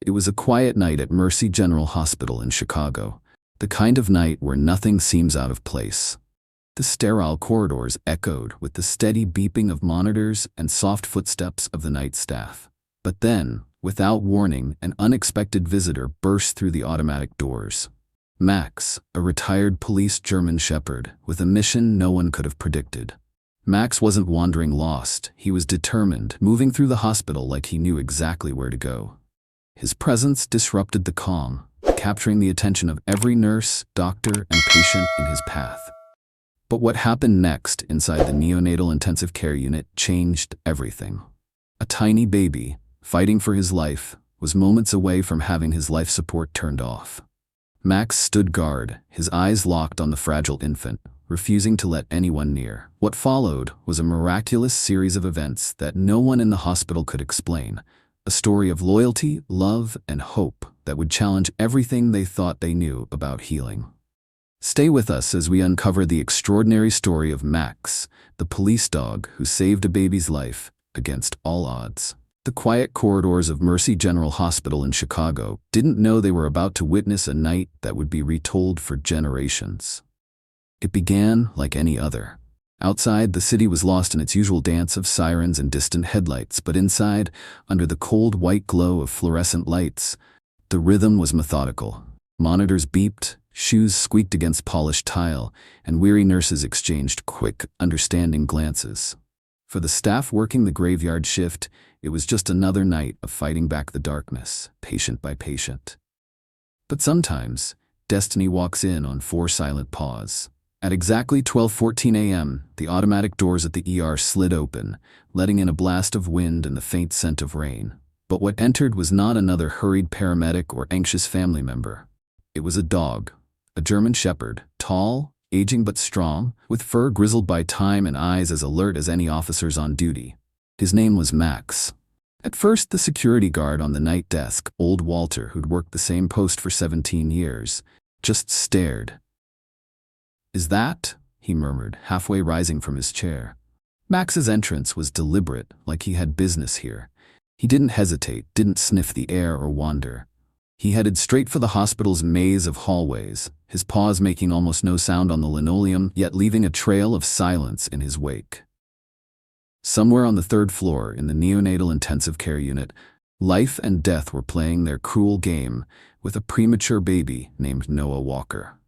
It was a quiet night at Mercy General Hospital in Chicago, the kind of night where nothing seems out of place. The sterile corridors echoed with the steady beeping of monitors and soft footsteps of the night staff. But then, without warning, an unexpected visitor burst through the automatic doors. Max, a retired police German shepherd, with a mission no one could have predicted. Max wasn't wandering lost, he was determined, moving through the hospital like he knew exactly where to go. His presence disrupted the calm, capturing the attention of every nurse, doctor, and patient in his path. But what happened next inside the neonatal intensive care unit changed everything. A tiny baby, fighting for his life, was moments away from having his life support turned off. Max stood guard, his eyes locked on the fragile infant, refusing to let anyone near. What followed was a miraculous series of events that no one in the hospital could explain, a story of loyalty, love, and hope that would challenge everything they thought they knew about healing. Stay with us as we uncover the extraordinary story of Max, the police dog who saved a baby's life against all odds. The quiet corridors of Mercy General Hospital in Chicago didn't know they were about to witness a night that would be retold for generations. It began like any other. Outside, the city was lost in its usual dance of sirens and distant headlights, but inside, under the cold white glow of fluorescent lights, the rhythm was methodical. Monitors beeped, shoes squeaked against polished tile, and weary nurses exchanged quick, understanding glances. For the staff working the graveyard shift, it was just another night of fighting back the darkness, patient by patient. But sometimes, destiny walks in on 4 silent paws. At exactly 12:14 a.m., the automatic doors at the ER slid open, letting in a blast of wind and the faint scent of rain. But what entered was not another hurried paramedic or anxious family member. It was a dog, a German shepherd, tall, aging but strong, with fur grizzled by time and eyes as alert as any officers on duty. His name was Max. At first, the security guard on the night desk, old Walter, who'd worked the same post for 17 years, just stared. "Is that?" he murmured, halfway rising from his chair. Max's entrance was deliberate, like he had business here. He didn't hesitate, didn't sniff the air or wander. He headed straight for the hospital's maze of hallways, his paws making almost no sound on the linoleum, yet leaving a trail of silence in his wake. Somewhere on the 3rd floor in the neonatal intensive care unit, life and death were playing their cruel game with a premature baby named Noah Walker.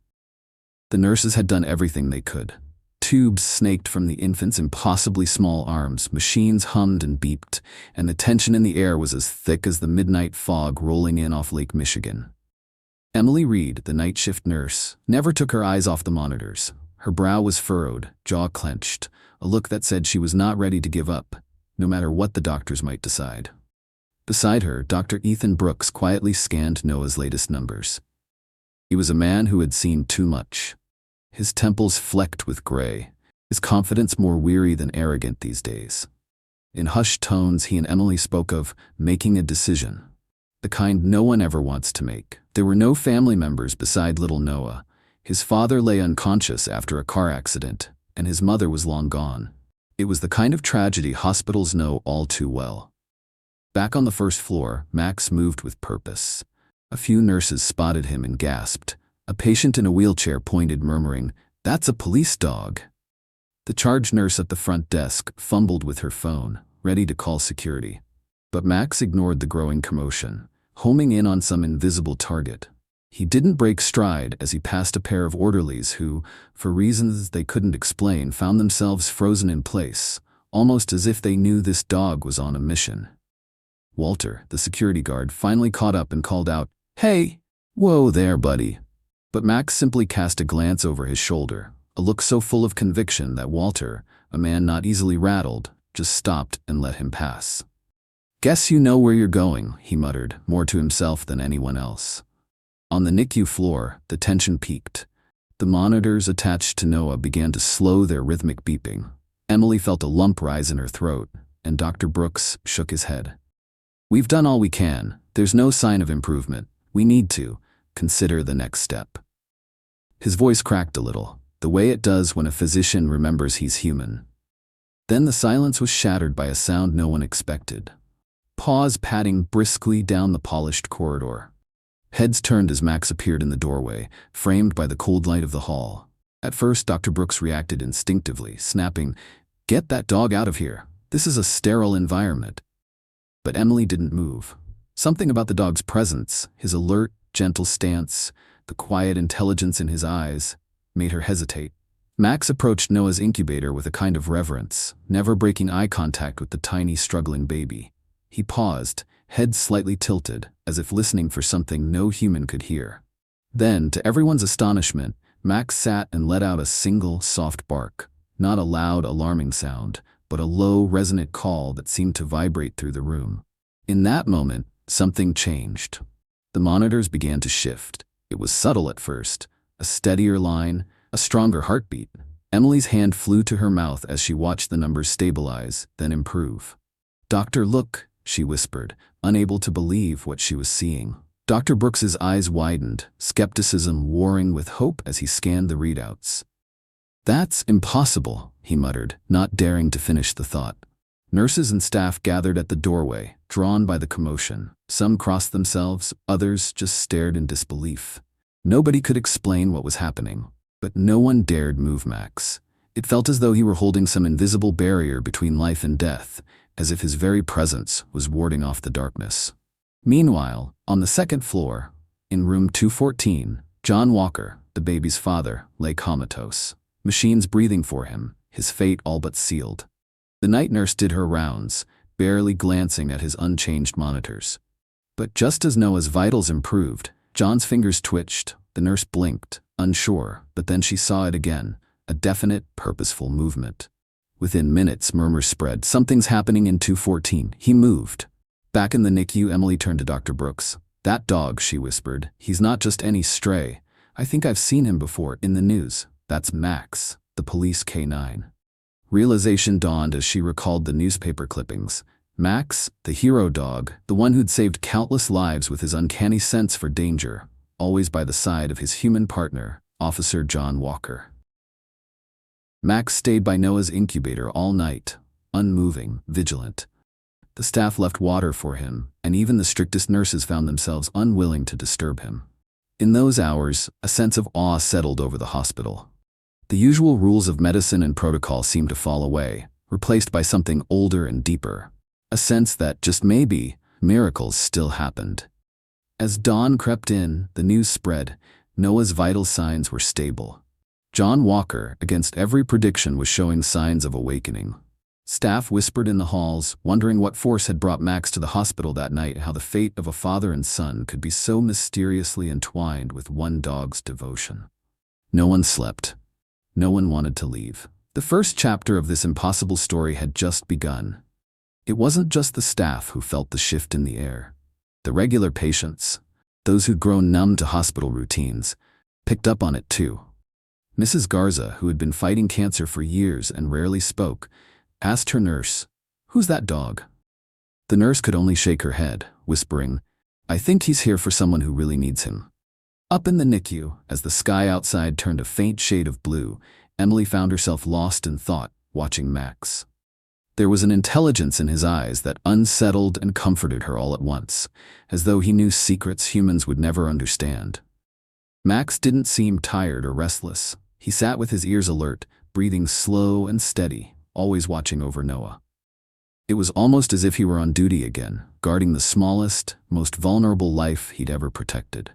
The nurses had done everything they could. Tubes snaked from the infant's impossibly small arms, machines hummed and beeped, and the tension in the air was as thick as the midnight fog rolling in off Lake Michigan. Emily Reed, the night shift nurse, never took her eyes off the monitors. Her brow was furrowed, jaw clenched, a look that said she was not ready to give up, no matter what the doctors might decide. Beside her, Dr. Ethan Brooks quietly scanned Noah's latest numbers. He was a man who had seen too much. His temples flecked with gray, his confidence more weary than arrogant these days. In hushed tones, he and Emily spoke of making a decision, the kind no one ever wants to make. There were no family members beside little Noah. His father lay unconscious after a car accident, and his mother was long gone. It was the kind of tragedy hospitals know all too well. Back on the 1st floor, Max moved with purpose. A few nurses spotted him and gasped. A patient in a wheelchair pointed, murmuring, "That's a police dog." The charge nurse at the front desk fumbled with her phone, ready to call security. But Max ignored the growing commotion, homing in on some invisible target. He didn't break stride as he passed a pair of orderlies who, for reasons they couldn't explain, found themselves frozen in place, almost as if they knew this dog was on a mission. Walter, the security guard, finally caught up and called out, "Hey, whoa there, buddy." But Max simply cast a glance over his shoulder, a look so full of conviction that Walter, a man not easily rattled, just stopped and let him pass. "Guess you know where you're going," he muttered, more to himself than anyone else. On the NICU floor, the tension peaked. The monitors attached to Noah began to slow their rhythmic beeping. Emily felt a lump rise in her throat, and Dr. Brooks shook his head. "We've done all we can. There's no sign of improvement. We need to consider the next step." His voice cracked a little, the way it does when a physician remembers he's human. Then the silence was shattered by a sound no one expected. paws padding briskly down the polished corridor. Heads turned as Max appeared in the doorway, framed by the cold light of the hall. At first, Dr. Brooks reacted instinctively, snapping, "Get that dog out of here. This is a sterile environment." But Emily didn't move. Something about the dog's presence, his alert, gentle stance, the quiet intelligence in his eyes, made her hesitate. Max approached Noah's incubator with a kind of reverence, never breaking eye contact with the tiny, struggling baby. He paused, head slightly tilted, as if listening for something no human could hear. Then, to everyone's astonishment, Max sat and let out a single, soft bark, not a loud, alarming sound, but a low, resonant call that seemed to vibrate through the room. In that moment, something changed. The monitors began to shift. It was subtle at first, a steadier line, a stronger heartbeat. Emily's hand flew to her mouth as she watched the numbers stabilize, then improve. "Doctor, look," she whispered, unable to believe what she was seeing. Dr. Brooks's eyes widened, skepticism warring with hope as he scanned the readouts. "That's impossible," he muttered, not daring to finish the thought. Nurses and staff gathered at the doorway, drawn by the commotion. Some crossed themselves, others just stared in disbelief. Nobody could explain what was happening, but no one dared move Max. It felt as though he were holding some invisible barrier between life and death, as if his very presence was warding off the darkness. Meanwhile, on the second floor, in room 214, John Walker, the baby's father, lay comatose. Machines breathing for him, his fate all but sealed. The night nurse did her rounds, barely glancing at his unchanged monitors. But just as Noah's vitals improved, John's fingers twitched. The nurse blinked, unsure, but then she saw it again, a definite, purposeful movement. Within minutes, murmurs spread. "Something's happening in 214. He moved." Back in the NICU, Emily turned to Dr. Brooks. "That dog," she whispered. "He's not just any stray. I think I've seen him before, in the news. That's Max, the police K9. Realization dawned as she recalled the newspaper clippings. Max, the hero dog, the one who'd saved countless lives with his uncanny sense for danger, always by the side of his human partner, Officer John Walker. Max stayed by Noah's incubator all night, unmoving, vigilant. The staff left water for him, and even the strictest nurses found themselves unwilling to disturb him. In those hours, a sense of awe settled over the hospital. The usual rules of medicine and protocol seemed to fall away, replaced by something older and deeper. A sense that, just maybe, miracles still happened. As dawn crept in, the news spread. Noah's vital signs were stable. John Walker, against every prediction, was showing signs of awakening. Staff whispered in the halls, wondering what force had brought Max to the hospital that night and how the fate of a father and son could be so mysteriously entwined with one dog's devotion. No one slept. No one wanted to leave. The first chapter of this impossible story had just begun. It wasn't just the staff who felt the shift in the air. The regular patients, those who'd grown numb to hospital routines, picked up on it too. Mrs. Garza, who had been fighting cancer for years and rarely spoke, asked her nurse, "Who's that dog?" The nurse could only shake her head, whispering, "I think he's here for someone who really needs him." Up in the NICU, as the sky outside turned a faint shade of blue, Emily found herself lost in thought, watching Max. There was an intelligence in his eyes that unsettled and comforted her all at once, as though he knew secrets humans would never understand. Max didn't seem tired or restless. He sat with his ears alert, breathing slow and steady, always watching over Noah. It was almost as if he were on duty again, guarding the smallest, most vulnerable life he'd ever protected.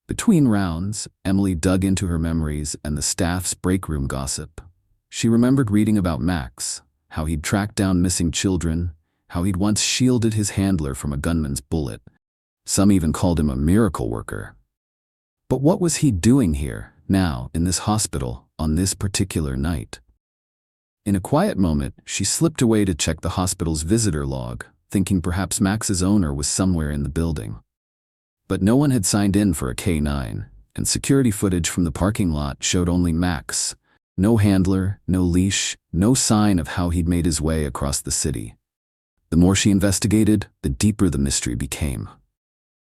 Between rounds, Emily dug into her memories and the staff's break room gossip. She remembered reading about Max, how he'd tracked down missing children, how he'd once shielded his handler from a gunman's bullet. Some even called him a miracle worker. But what was he doing here, now, in this hospital, on this particular night? In a quiet moment, she slipped away to check the hospital's visitor log, thinking perhaps Max's owner was somewhere in the building. But no one had signed in for a K9, and security footage from the parking lot showed only Max. No handler, no leash, no sign of how he'd made his way across the city. The more she investigated, the deeper the mystery became.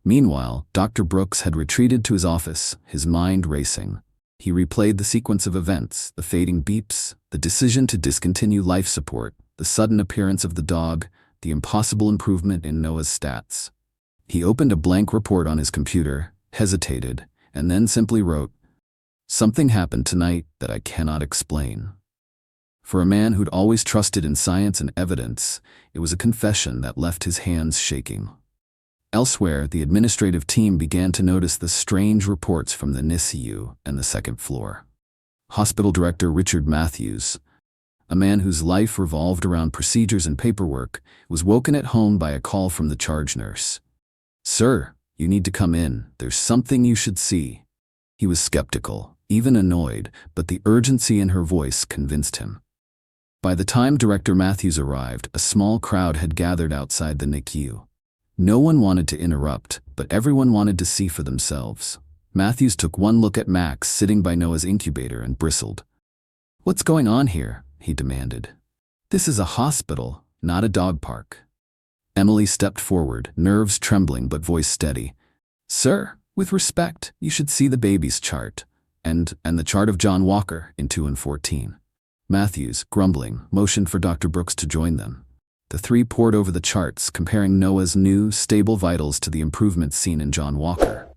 Meanwhile, Dr. Brooks had retreated to his office, his mind racing. He replayed the sequence of events, the fading beeps, the decision to discontinue life support, the sudden appearance of the dog, the impossible improvement in Noah's stats. He opened a blank report on his computer, hesitated, and then simply wrote, "Something happened tonight that I cannot explain." For a man who'd always trusted in science and evidence, it was a confession that left his hands shaking. Elsewhere, the administrative team began to notice the strange reports from the NICU and the second floor. Hospital director Richard Matthews, a man whose life revolved around procedures and paperwork, was woken at home by a call from the charge nurse. "Sir, you need to come in. There's something you should see." He was skeptical, even annoyed, but the urgency in her voice convinced him. By the time Director Matthews arrived, a small crowd had gathered outside the NICU. No one wanted to interrupt, but everyone wanted to see for themselves. Matthews took one look at Max sitting by Noah's incubator and bristled. "What's going on here?" he demanded. "This is a hospital, not a dog park." Emily stepped forward, nerves trembling but voice steady. "Sir, with respect, you should see the baby's chart, and the chart of John Walker in 2 and 14. Matthews, grumbling, motioned for Dr. Brooks to join them. The three pored over the charts, comparing Noah's new, stable vitals to the improvements seen in John Walker.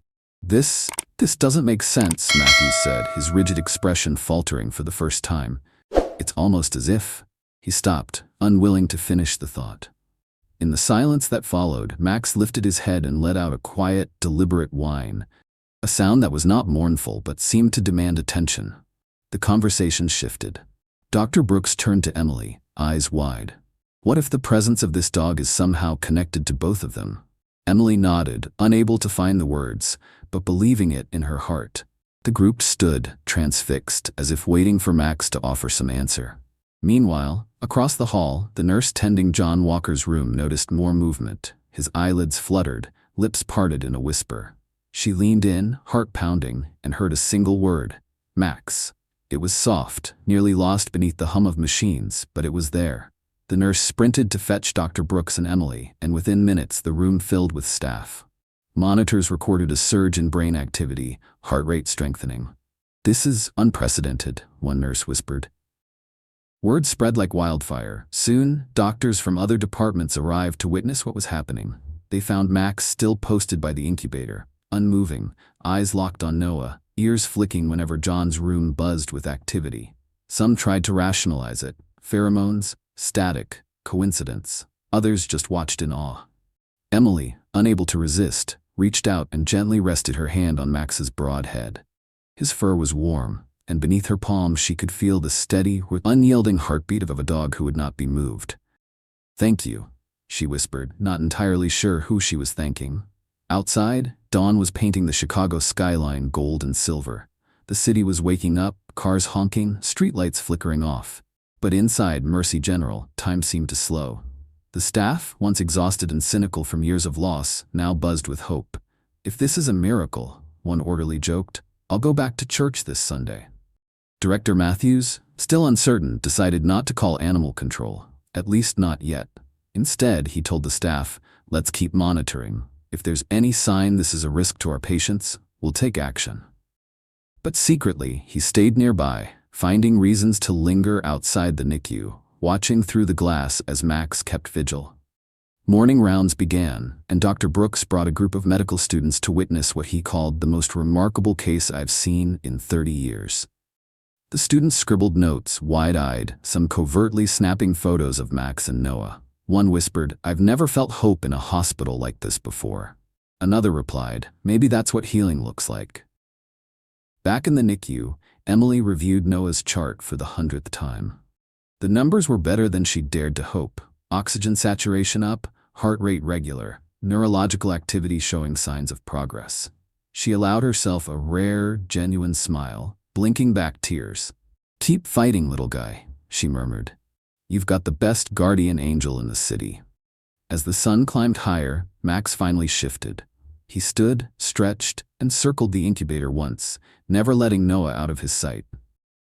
This doesn't make sense," Matthews said, his rigid expression faltering for the first time. "It's almost as if—" He stopped, unwilling to finish the thought. In the silence that followed, Max lifted his head and let out a quiet, deliberate whine, a sound that was not mournful but seemed to demand attention. The conversation shifted. Dr. Brooks turned to Emily, eyes wide. "What if the presence of this dog is somehow connected to both of them?" Emily nodded, unable to find the words, but believing it in her heart. The group stood, transfixed, as if waiting for Max to offer some answer. Meanwhile, across the hall, the nurse tending John Walker's room noticed more movement. His eyelids fluttered, lips parted in a whisper. She leaned in, heart pounding, and heard a single word: "Max." It was soft, nearly lost beneath the hum of machines, but it was there. The nurse sprinted to fetch Dr. Brooks and Emily, and within minutes the room filled with staff. Monitors recorded a surge in brain activity, heart rate strengthening. "This is unprecedented," one nurse whispered. Word spread like wildfire. Soon, doctors from other departments arrived to witness what was happening. They found Max still posted by the incubator, unmoving, eyes locked on Noah, ears flicking whenever John's room buzzed with activity. Some tried to rationalize it: pheromones, static, coincidence. Others just watched in awe. Emily, unable to resist, reached out and gently rested her hand on Max's broad head. His fur was warm, and beneath her palm she could feel the steady, unyielding heartbeat of a dog who would not be moved. "Thank you," she whispered, not entirely sure who she was thanking. Outside, dawn was painting the Chicago skyline gold and silver. The city was waking up, cars honking, streetlights flickering off. But inside Mercy General, time seemed to slow. The staff, once exhausted and cynical from years of loss, now buzzed with hope. "If this is a miracle," one orderly joked, "I'll go back to church this Sunday." Director Matthews, still uncertain, decided not to call animal control, at least not yet. Instead, he told the staff, "Let's keep monitoring. If there's any sign this is a risk to our patients, we'll take action." But secretly, he stayed nearby, finding reasons to linger outside the NICU, watching through the glass as Max kept vigil. Morning rounds began, and Dr. Brooks brought a group of medical students to witness what he called the most remarkable case I've seen in 30 years. The students scribbled notes, wide-eyed, some covertly snapping photos of Max and Noah. One whispered, "I've never felt hope in a hospital like this before." Another replied, "Maybe that's what healing looks like." Back in the NICU, Emily reviewed Noah's chart for the 100th time. The numbers were better than she'd dared to hope. Oxygen saturation up, heart rate regular, neurological activity showing signs of progress. She allowed herself a rare, genuine smile, blinking back tears. "Keep fighting, little guy," she murmured. "You've got the best guardian angel in the city." As the sun climbed higher, Max finally shifted. He stood, stretched, and circled the incubator once, never letting Noah out of his sight.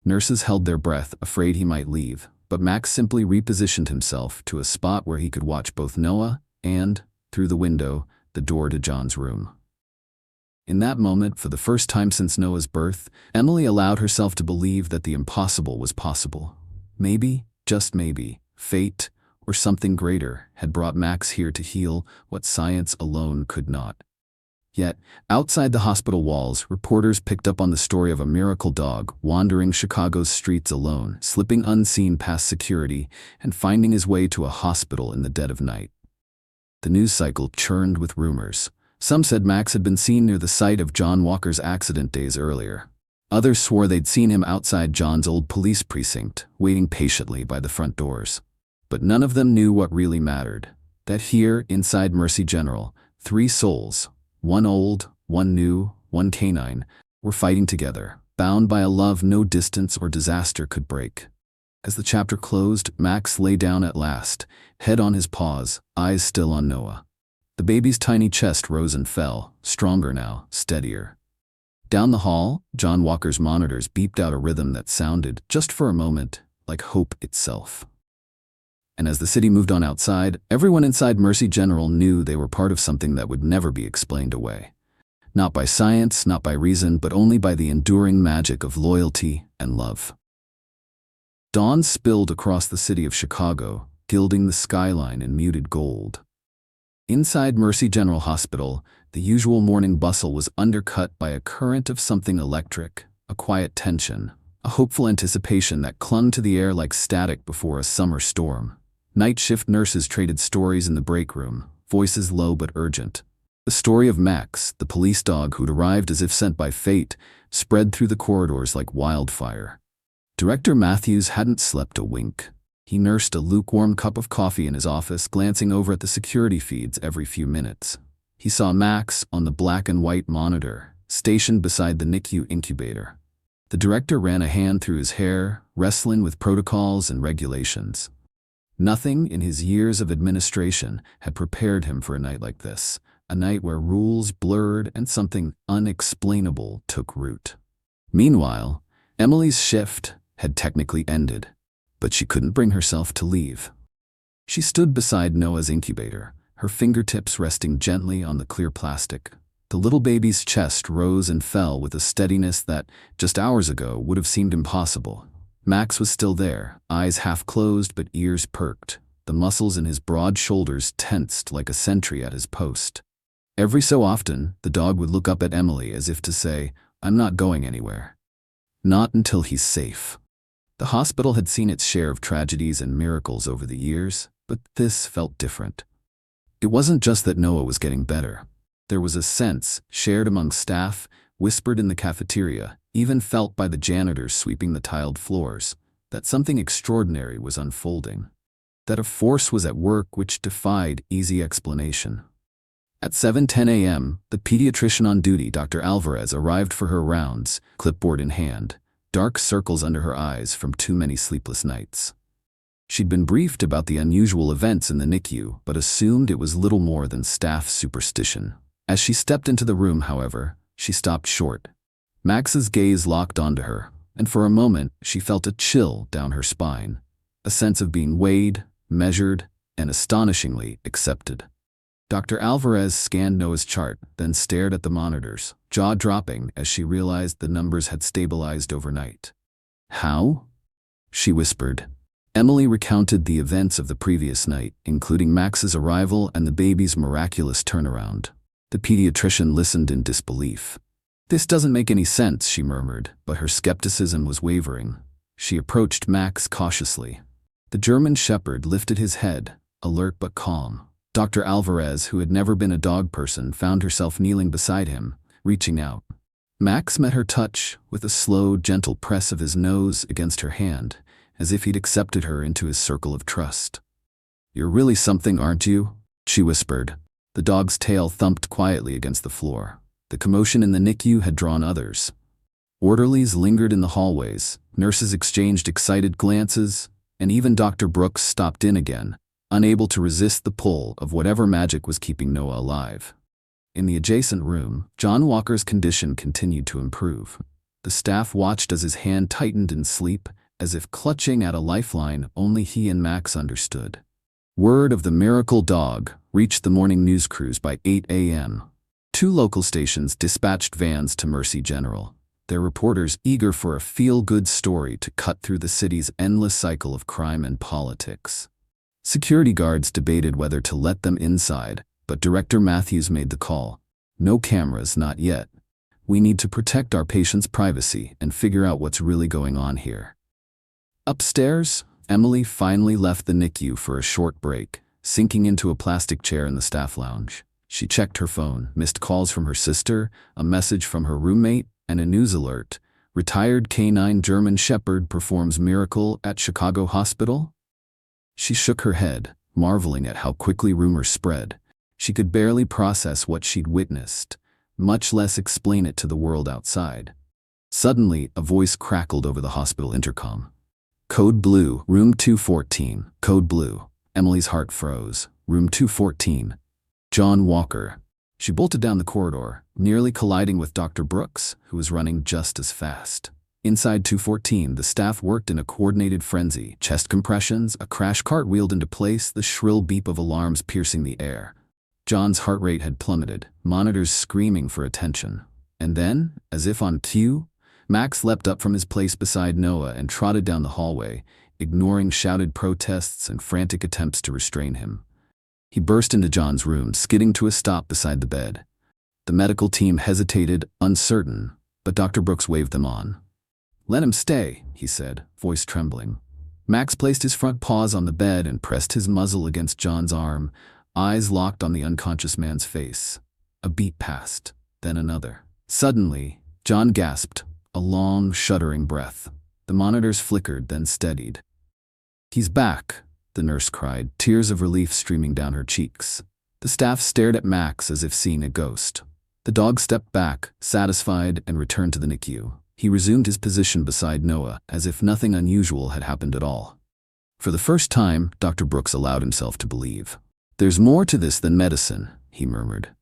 Nurses held their breath, afraid he might leave, but Max simply repositioned himself to a spot where he could watch both Noah and, through the window, the door to John's room. In that moment, for the first time since Noah's birth, Emily allowed herself to believe that the impossible was possible. Maybe, just maybe, fate, or something greater had brought Max here to heal what science alone could not. Yet, outside the hospital walls, reporters picked up on the story of a miracle dog wandering Chicago's streets alone, slipping unseen past security, and finding his way to a hospital in the dead of night. The news cycle churned with rumors. Some said Max had been seen near the site of John Walker's accident days earlier. Others swore they'd seen him outside John's old police precinct, waiting patiently by the front doors. But none of them knew what really mattered. That here, inside Mercy General, 3 souls, one old, one new, one canine, were fighting together, bound by a love no distance or disaster could break. As the chapter closed, Max lay down at last, head on his paws, eyes still on Noah. The baby's tiny chest rose and fell, stronger now, steadier. Down the hall, John Walker's monitors beeped out a rhythm that sounded, just for a moment, like hope itself. And as the city moved on outside, everyone inside Mercy General knew they were part of something that would never be explained away. Not by science, not by reason, but only by the enduring magic of loyalty and love. Dawn spilled across the city of Chicago, gilding the skyline in muted gold. Inside Mercy General Hospital, the usual morning bustle was undercut by a current of something electric, a quiet tension, a hopeful anticipation that clung to the air like static before a summer storm. Night shift nurses traded stories in the break room, voices low but urgent. The story of Max, the police dog who'd arrived as if sent by fate, spread through the corridors like wildfire. Director Matthews hadn't slept a wink. He nursed a lukewarm cup of coffee in his office, glancing over at the security feeds every few minutes. He saw Max on the black and white monitor, stationed beside the NICU incubator. The director ran a hand through his hair, wrestling with protocols and regulations. Nothing in his years of administration had prepared him for a night like this, a night where rules blurred and something unexplainable took root. Meanwhile, Emily's shift had technically ended, but she couldn't bring herself to leave. She stood beside Noah's incubator, her fingertips resting gently on the clear plastic. The little baby's chest rose and fell with a steadiness that, just hours ago, would have seemed impossible. Max was still there, eyes half closed but ears perked, the muscles in his broad shoulders tensed like a sentry at his post. Every so often, the dog would look up at Emily as if to say, "I'm not going anywhere. Not until he's safe." The hospital had seen its share of tragedies and miracles over the years, but this felt different. It wasn't just that Noah was getting better. There was a sense, shared among staff, whispered in the cafeteria, even felt by the janitors sweeping the tiled floors, that something extraordinary was unfolding. That a force was at work which defied easy explanation. At 7:10 a.m., the pediatrician on duty, Dr. Alvarez, arrived for her rounds, clipboard in hand, dark circles under her eyes from too many sleepless nights. She'd been briefed about the unusual events in the NICU, but assumed it was little more than staff superstition. As she stepped into the room, however, she stopped short. Max's gaze locked onto her, and for a moment she felt a chill down her spine, a sense of being weighed, measured, and astonishingly accepted. Dr. Alvarez scanned Noah's chart, then stared at the monitors, jaw dropping as she realized the numbers had stabilized overnight. "How?" she whispered. Emily recounted the events of the previous night, including Max's arrival and the baby's miraculous turnaround. The pediatrician listened in disbelief. "This doesn't make any sense," she murmured, but her skepticism was wavering. She approached Max cautiously. The German shepherd lifted his head, alert but calm. Dr. Alvarez, who had never been a dog person, found herself kneeling beside him, reaching out. Max met her touch with a slow, gentle press of his nose against her hand, as if he'd accepted her into his circle of trust. "You're really something, aren't you?" she whispered. The dog's tail thumped quietly against the floor. The commotion in the NICU had drawn others. Orderlies lingered in the hallways, nurses exchanged excited glances, and even Dr. Brooks stopped in again, unable to resist the pull of whatever magic was keeping Noah alive. In the adjacent room, John Walker's condition continued to improve. The staff watched as his hand tightened in sleep, as if clutching at a lifeline only he and Max understood. Word of the miracle dog reached the morning news crews by 8 a.m. 2 local stations dispatched vans to Mercy General, their reporters eager for a feel-good story to cut through the city's endless cycle of crime and politics. Security guards debated whether to let them inside, but Director Matthews made the call. No cameras, not yet. We need to protect our patients' privacy and figure out what's really going on here. Upstairs, Emily finally left the NICU for a short break, sinking into a plastic chair in the staff lounge. She checked her phone, missed calls from her sister, a message from her roommate, and a news alert. Retired canine German Shepherd performs miracle at Chicago hospital? She shook her head, marveling at how quickly rumors spread. She could barely process what she'd witnessed, much less explain it to the world outside. Suddenly, a voice crackled over the hospital intercom. Code Blue, Room 214. Code Blue. Emily's heart froze. Room 214. John Walker. She bolted down the corridor, nearly colliding with Dr. Brooks, who was running just as fast. Inside 214, the staff worked in a coordinated frenzy. Chest compressions, a crash cart wheeled into place, the shrill beep of alarms piercing the air. John's heart rate had plummeted, monitors screaming for attention. And then, as if on cue, Max leapt up from his place beside Noah and trotted down the hallway, ignoring shouted protests and frantic attempts to restrain him. He burst into John's room, skidding to a stop beside the bed. The medical team hesitated, uncertain, but Dr. Brooks waved them on. "Let him stay," he said, voice trembling. Max placed his front paws on the bed and pressed his muzzle against John's arm, eyes locked on the unconscious man's face. A beat passed, then another. Suddenly, John gasped, a long, shuddering breath. The monitors flickered, then steadied. "He's back," the nurse cried, tears of relief streaming down her cheeks. The staff stared at Max as if seeing a ghost. The dog stepped back, satisfied, and returned to the NICU. He resumed his position beside Noah, as if nothing unusual had happened at all. For the first time, Dr. Brooks allowed himself to believe. "There's more to this than medicine," he murmured.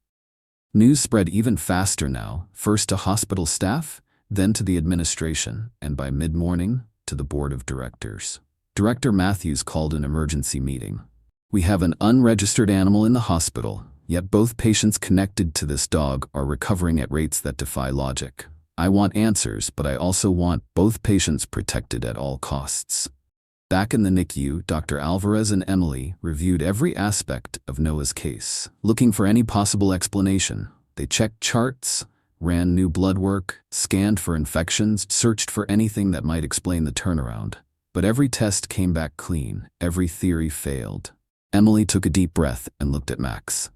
News spread even faster now, first to hospital staff, then to the administration, and by mid-morning, to the board of directors. Director Matthews called an emergency meeting. "We have an unregistered animal in the hospital, yet both patients connected to this dog are recovering at rates that defy logic. I want answers, but I also want both patients protected at all costs." Back in the NICU, Dr. Alvarez and Emily reviewed every aspect of Noah's case, looking for any possible explanation. They checked charts, ran new blood work, scanned for infections, searched for anything that might explain the turnaround. But every test came back clean, every theory failed. Emily took a deep breath and looked at Max.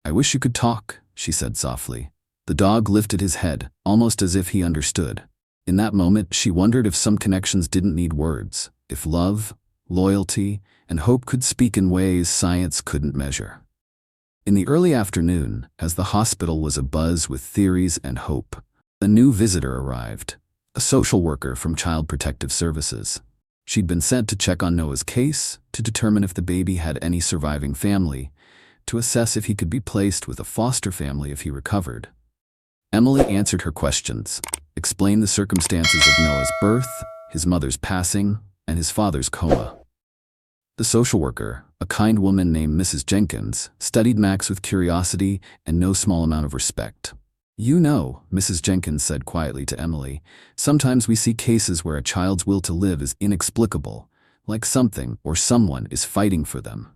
"I wish you could talk," she said softly. The dog lifted his head, almost as if he understood. In that moment, she wondered if some connections didn't need words, if love, loyalty, and hope could speak in ways science couldn't measure. In the early afternoon, as the hospital was abuzz with theories and hope, a new visitor arrived, a social worker from Child Protective Services. She'd been sent to check on Noah's case, to determine if the baby had any surviving family, to assess if he could be placed with a foster family if he recovered. Emily answered her questions, explained the circumstances of Noah's birth, his mother's passing, and his father's coma. The social worker, a kind woman named Mrs. Jenkins, studied Max with curiosity and no small amount of respect. "You know," Mrs. Jenkins said quietly to Emily, "sometimes we see cases where a child's will to live is inexplicable, like something or someone is fighting for them."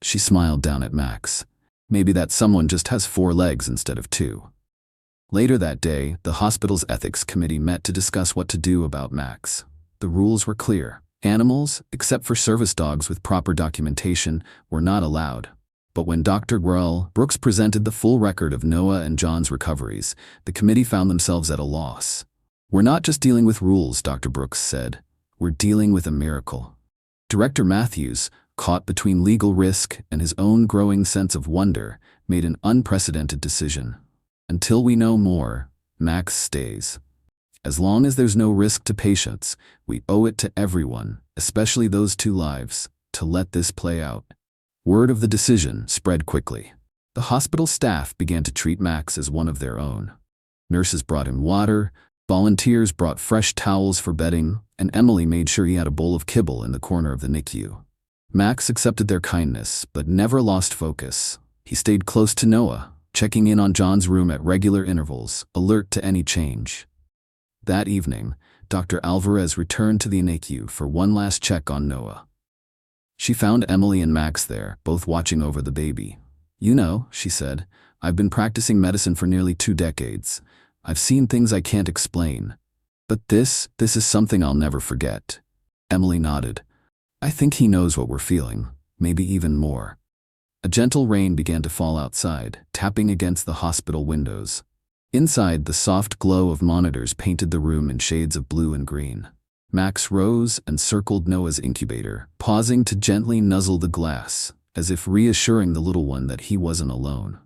She smiled down at Max. Maybe that someone just has 4 legs instead of 2. Later that day, the hospital's ethics committee met to discuss what to do about Max. The rules were clear. Animals, except for service dogs with proper documentation, were not allowed. But when Dr. Brooks presented the full record of Noah and John's recoveries, the committee found themselves at a loss. "We're not just dealing with rules," Dr. Brooks said. "We're dealing with a miracle." Director Matthews, caught between legal risk and his own growing sense of wonder, made an unprecedented decision. "Until we know more, Max stays. As long as there's no risk to patients, we owe it to everyone, especially those 2 lives, to let this play out." Word of the decision spread quickly. The hospital staff began to treat Max as one of their own. Nurses brought him water, volunteers brought fresh towels for bedding, and Emily made sure he had a bowl of kibble in the corner of the NICU. Max accepted their kindness, but never lost focus. He stayed close to Noah, checking in on John's room at regular intervals, alert to any change. That evening, Dr. Alvarez returned to the NICU for one last check on Noah. She found Emily and Max there, both watching over the baby. "You know," she said, "I've been practicing medicine for nearly 2 decades. I've seen things I can't explain. But this is something I'll never forget." Emily nodded. "I think he knows what we're feeling, maybe even more." A gentle rain began to fall outside, tapping against the hospital windows. Inside, the soft glow of monitors painted the room in shades of blue and green. Max rose and circled Noah's incubator, pausing to gently nuzzle the glass, as if reassuring the little one that he wasn't alone.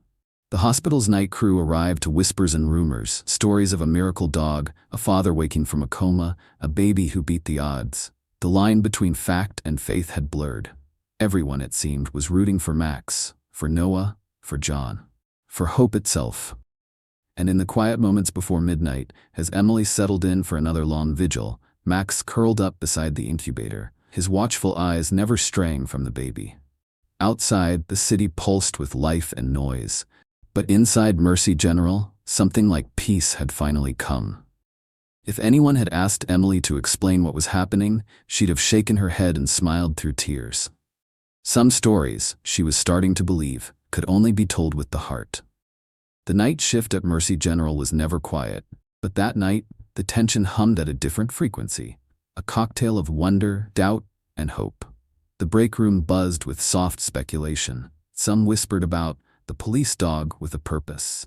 The hospital's night crew arrived to whispers and rumors, stories of a miracle dog, a father waking from a coma, a baby who beat the odds. The line between fact and faith had blurred. Everyone, it seemed, was rooting for Max, for Noah, for John, for hope itself. And in the quiet moments before midnight, as Emily settled in for another long vigil, Max curled up beside the incubator, his watchful eyes never straying from the baby. Outside, the city pulsed with life and noise. But inside Mercy General, something like peace had finally come. If anyone had asked Emily to explain what was happening, she'd have shaken her head and smiled through tears. Some stories, she was starting to believe, could only be told with the heart. The night shift at Mercy General was never quiet, but that night, the tension hummed at a different frequency, a cocktail of wonder, doubt, and hope. The break room buzzed with soft speculation. Some whispered about the police dog with a purpose.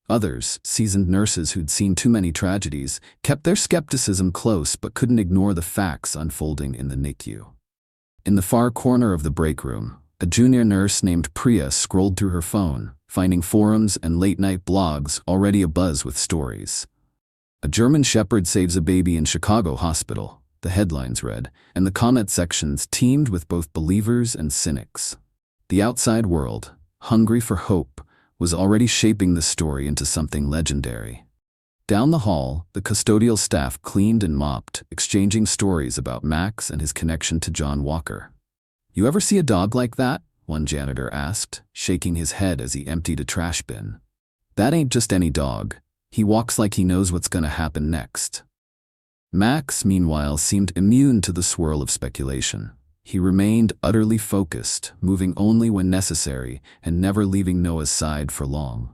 Others, seasoned nurses who'd seen too many tragedies, kept their skepticism close but couldn't ignore the facts unfolding in the NICU. In the far corner of the break room, a junior nurse named Priya scrolled through her phone, finding forums and late-night blogs already abuzz with stories. "A German Shepherd saves a baby in Chicago hospital," the headlines read, and the comment sections teemed with both believers and cynics. The outside world, hungry for hope, was already shaping the story into something legendary. Down the hall, the custodial staff cleaned and mopped, exchanging stories about Max and his connection to John Walker. "You ever see a dog like that?" one janitor asked, shaking his head as he emptied a trash bin. "That ain't just any dog. He walks like he knows what's gonna happen next." Max, meanwhile, seemed immune to the swirl of speculation. He remained utterly focused, moving only when necessary and never leaving Noah's side for long.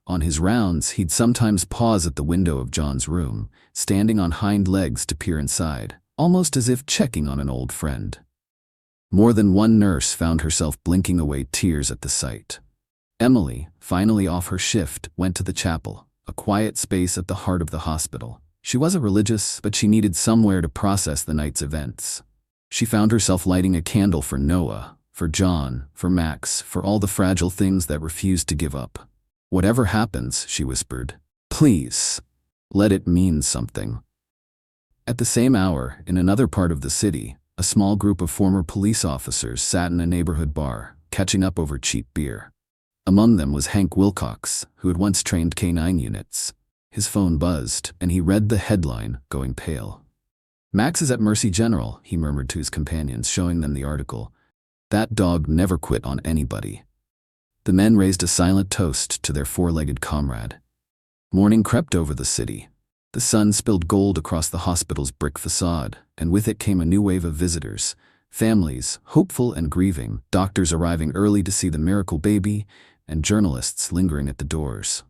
On his rounds, he'd sometimes pause at the window of John's room, standing on hind legs to peer inside, almost as if checking on an old friend. More than one nurse found herself blinking away tears at the sight. Emily, finally off her shift, went to the chapel, a quiet space at the heart of the hospital. She wasn't religious, but she needed somewhere to process the night's events. She found herself lighting a candle for Noah, for John, for Max, for all the fragile things that refused to give up. "Whatever happens," she whispered, "please, let it mean something." At the same hour, in another part of the city, a small group of former police officers sat in a neighborhood bar, catching up over cheap beer. Among them was Hank Wilcox, who had once trained K9 units. His phone buzzed, and he read the headline, going pale. "Max is at Mercy General," he murmured to his companions, showing them the article. "That dog never quit on anybody." The men raised a silent toast to their four-legged comrade. Morning crept over the city. The sun spilled gold across the hospital's brick facade, and with it came a new wave of visitors. Families, hopeful and grieving, doctors arriving early to see the miracle baby, and journalists lingering at the doors.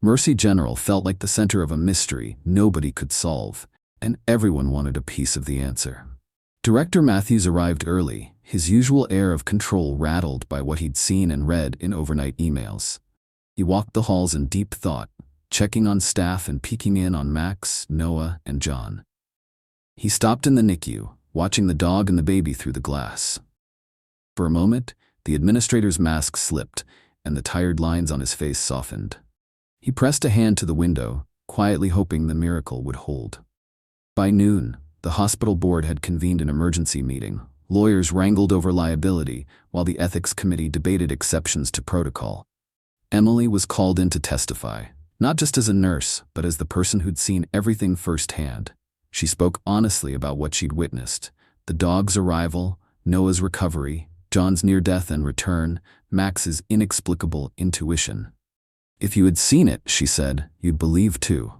Mercy General felt like the center of a mystery nobody could solve, and everyone wanted a piece of the answer. Director Matthews arrived early, his usual air of control rattled by what he'd seen and read in overnight emails. He walked the halls in deep thought, checking on staff and peeking in on Max, Noah, and John. He stopped in the NICU, watching the dog and the baby through the glass. For a moment, the administrator's mask slipped, and the tired lines on his face softened. He pressed a hand to the window, quietly hoping the miracle would hold. By noon, the hospital board had convened an emergency meeting. Lawyers wrangled over liability, while the ethics committee debated exceptions to protocol. Emily was called in to testify, not just as a nurse, but as the person who'd seen everything firsthand. She spoke honestly about what she'd witnessed: the dog's arrival, Noah's recovery, John's near-death and return, Max's inexplicable intuition. "If you had seen it," she said, "you'd believe too."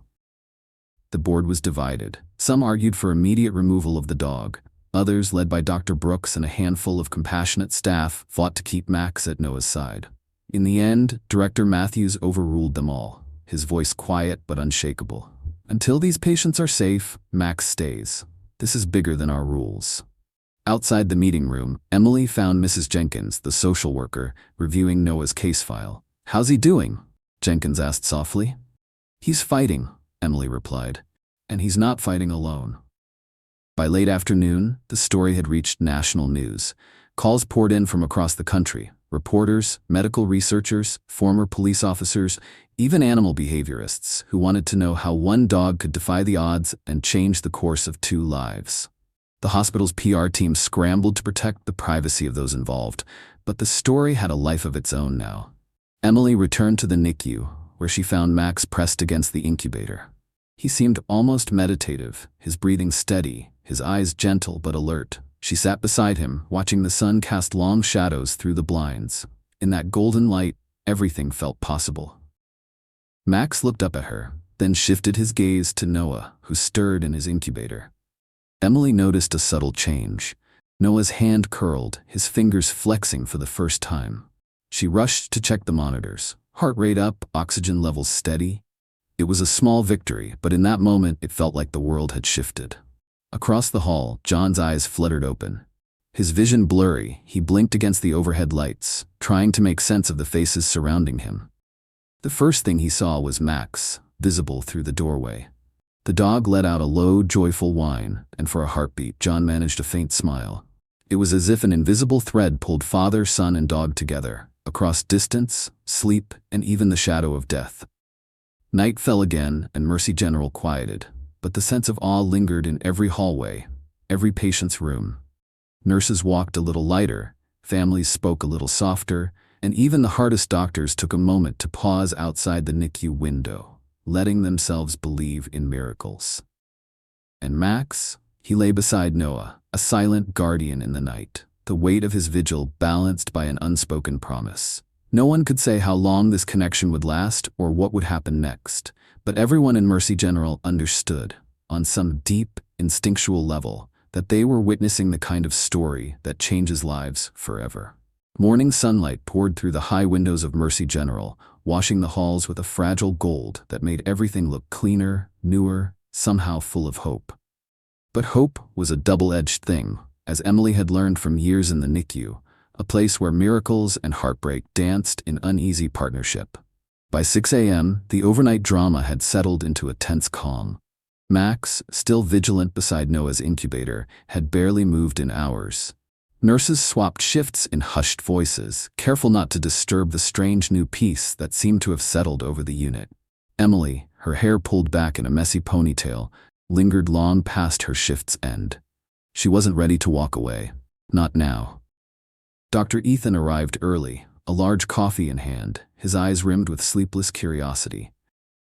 The board was divided. Some argued for immediate removal of the dog. Others, led by Dr. Brooks and a handful of compassionate staff, fought to keep Max at Noah's side. In the end, Director Matthews overruled them all, his voice quiet but unshakable. "Until these patients are safe, Max stays. This is bigger than our rules." Outside the meeting room, Emily found Mrs. Jenkins, the social worker, reviewing Noah's case file. "How's he doing?" Jenkins asked softly. "He's fighting," Emily replied. "And he's not fighting alone." By late afternoon, the story had reached national news. Calls poured in from across the country. Reporters, medical researchers, former police officers, even animal behaviorists who wanted to know how one dog could defy the odds and change the course of 2 lives. The hospital's PR team scrambled to protect the privacy of those involved, but the story had a life of its own now. Emily returned to the NICU, where she found Max pressed against the incubator. He seemed almost meditative, his breathing steady, his eyes gentle but alert. She sat beside him, watching the sun cast long shadows through the blinds. In that golden light, everything felt possible. Max looked up at her, then shifted his gaze to Noah, who stirred in his incubator. Emily noticed a subtle change. Noah's hand curled, his fingers flexing for the first time. She rushed to check the monitors. Heart rate up, oxygen levels steady. It was a small victory, but in that moment it felt like the world had shifted. Across the hall, John's eyes fluttered open. His vision blurry, he blinked against the overhead lights, trying to make sense of the faces surrounding him. The first thing he saw was Max, visible through the doorway. The dog let out a low, joyful whine, and for a heartbeat, John managed a faint smile. It was as if an invisible thread pulled father, son, and dog together, across distance, sleep, and even the shadow of death. Night fell again, and Mercy General quieted, but the sense of awe lingered in every hallway, every patient's room. Nurses walked a little lighter, families spoke a little softer, and even the hardest doctors took a moment to pause outside the NICU window, letting themselves believe in miracles. And Max? He lay beside Noah, a silent guardian in the night, the weight of his vigil balanced by an unspoken promise. No one could say how long this connection would last or what would happen next, but everyone in Mercy General understood, on some deep, instinctual level, that they were witnessing the kind of story that changes lives forever. Morning sunlight poured through the high windows of Mercy General, washing the halls with a fragile gold that made everything look cleaner, newer, somehow full of hope. But hope was a double-edged thing, as Emily had learned from years in the NICU, a place where miracles and heartbreak danced in uneasy partnership. By 6 a.m., the overnight drama had settled into a tense calm. Max, still vigilant beside Noah's incubator, had barely moved in hours. Nurses swapped shifts in hushed voices, careful not to disturb the strange new peace that seemed to have settled over the unit. Emily, her hair pulled back in a messy ponytail, lingered long past her shift's end. She wasn't ready to walk away. Not now. Dr. Ethan arrived early, a large coffee in hand, his eyes rimmed with sleepless curiosity.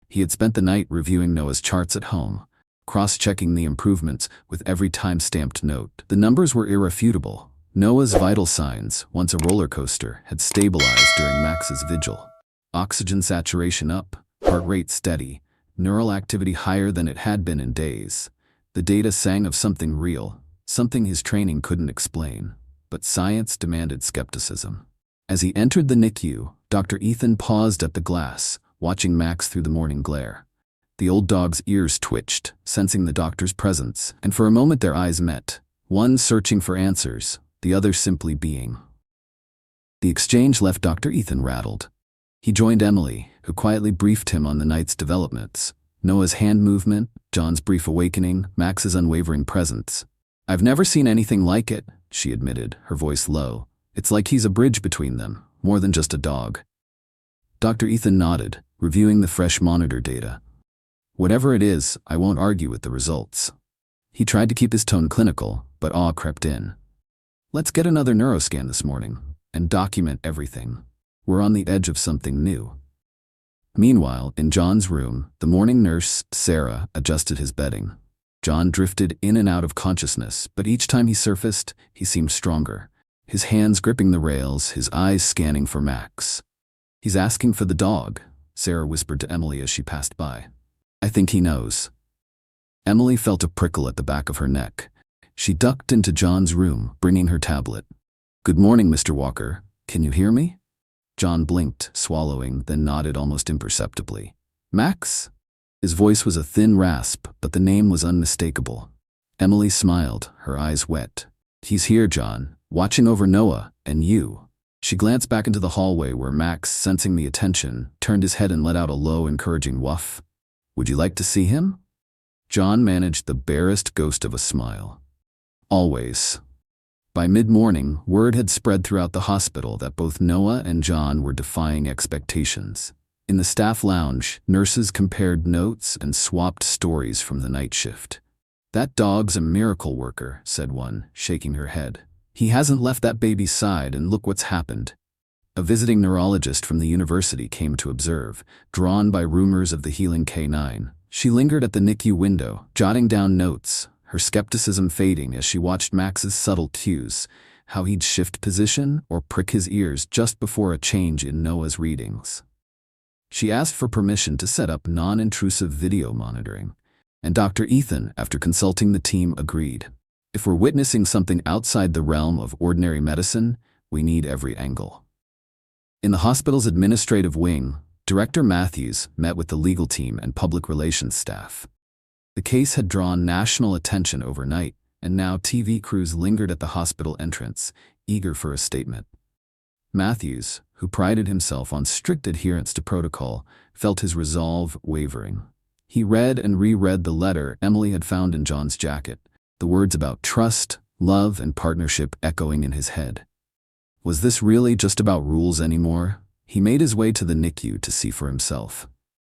He had spent the night reviewing Noah's charts at home, cross-checking the improvements with every time-stamped note. The numbers were irrefutable. Noah's vital signs, once a roller coaster, had stabilized during Max's vigil. Oxygen saturation up, heart rate steady, neural activity higher than it had been in days. The data sang of something real, something his training couldn't explain. But science demanded skepticism. As he entered the NICU, Dr. Ethan paused at the glass, watching Max through the morning glare. The old dog's ears twitched, sensing the doctor's presence, and for a moment their eyes met, one searching for answers, the other simply being. The exchange left Dr. Ethan rattled. He joined Emily, who quietly briefed him on the night's developments. Noah's hand movement, John's brief awakening, Max's unwavering presence. "I've never seen anything like it," she admitted, her voice low. "It's like he's a bridge between them, more than just a dog." Dr. Ethan nodded, reviewing the fresh monitor data. "Whatever it is, I won't argue with the results." He tried to keep his tone clinical, but awe crept in. "Let's get another neuroscan this morning, and document everything. We're on the edge of something new." Meanwhile, in John's room, the morning nurse, Sarah, adjusted his bedding. John drifted in and out of consciousness, but each time he surfaced, he seemed stronger. His hands gripping the rails, his eyes scanning for Max. "He's asking for the dog," Sarah whispered to Emily as she passed by. "I think he knows." Emily felt a prickle at the back of her neck. She ducked into John's room, bringing her tablet. "Good morning, Mr. Walker. Can you hear me?" John blinked, swallowing, then nodded almost imperceptibly. "Max?" His voice was a thin rasp, but the name was unmistakable. Emily smiled, her eyes wet. "He's here, John, watching over Noah and you." She glanced back into the hallway where Max, sensing the attention, turned his head and let out a low, encouraging woof. "Would you like to see him?" John managed the barest ghost of a smile. "Always." By mid-morning, word had spread throughout the hospital that both Noah and John were defying expectations. In the staff lounge, nurses compared notes and swapped stories from the night shift. "That dog's a miracle worker," said one, shaking her head. "He hasn't left that baby's side, and look what's happened." A visiting neurologist from the university came to observe, drawn by rumors of the healing K9. She lingered at the NICU window, jotting down notes, her skepticism fading as she watched Max's subtle cues, how he'd shift position or prick his ears just before a change in Noah's readings. She asked for permission to set up non-intrusive video monitoring, and Dr. Ethan, after consulting the team, agreed. "If we're witnessing something outside the realm of ordinary medicine, we need every angle." In the hospital's administrative wing, Director Matthews met with the legal team and public relations staff. The case had drawn national attention overnight, and now TV crews lingered at the hospital entrance, eager for a statement. Matthews, who prided himself on strict adherence to protocol, felt his resolve wavering. He read and reread the letter Emily had found in John's jacket, the words about trust, love, and partnership echoing in his head. Was this really just about rules anymore? He made his way to the NICU to see for himself.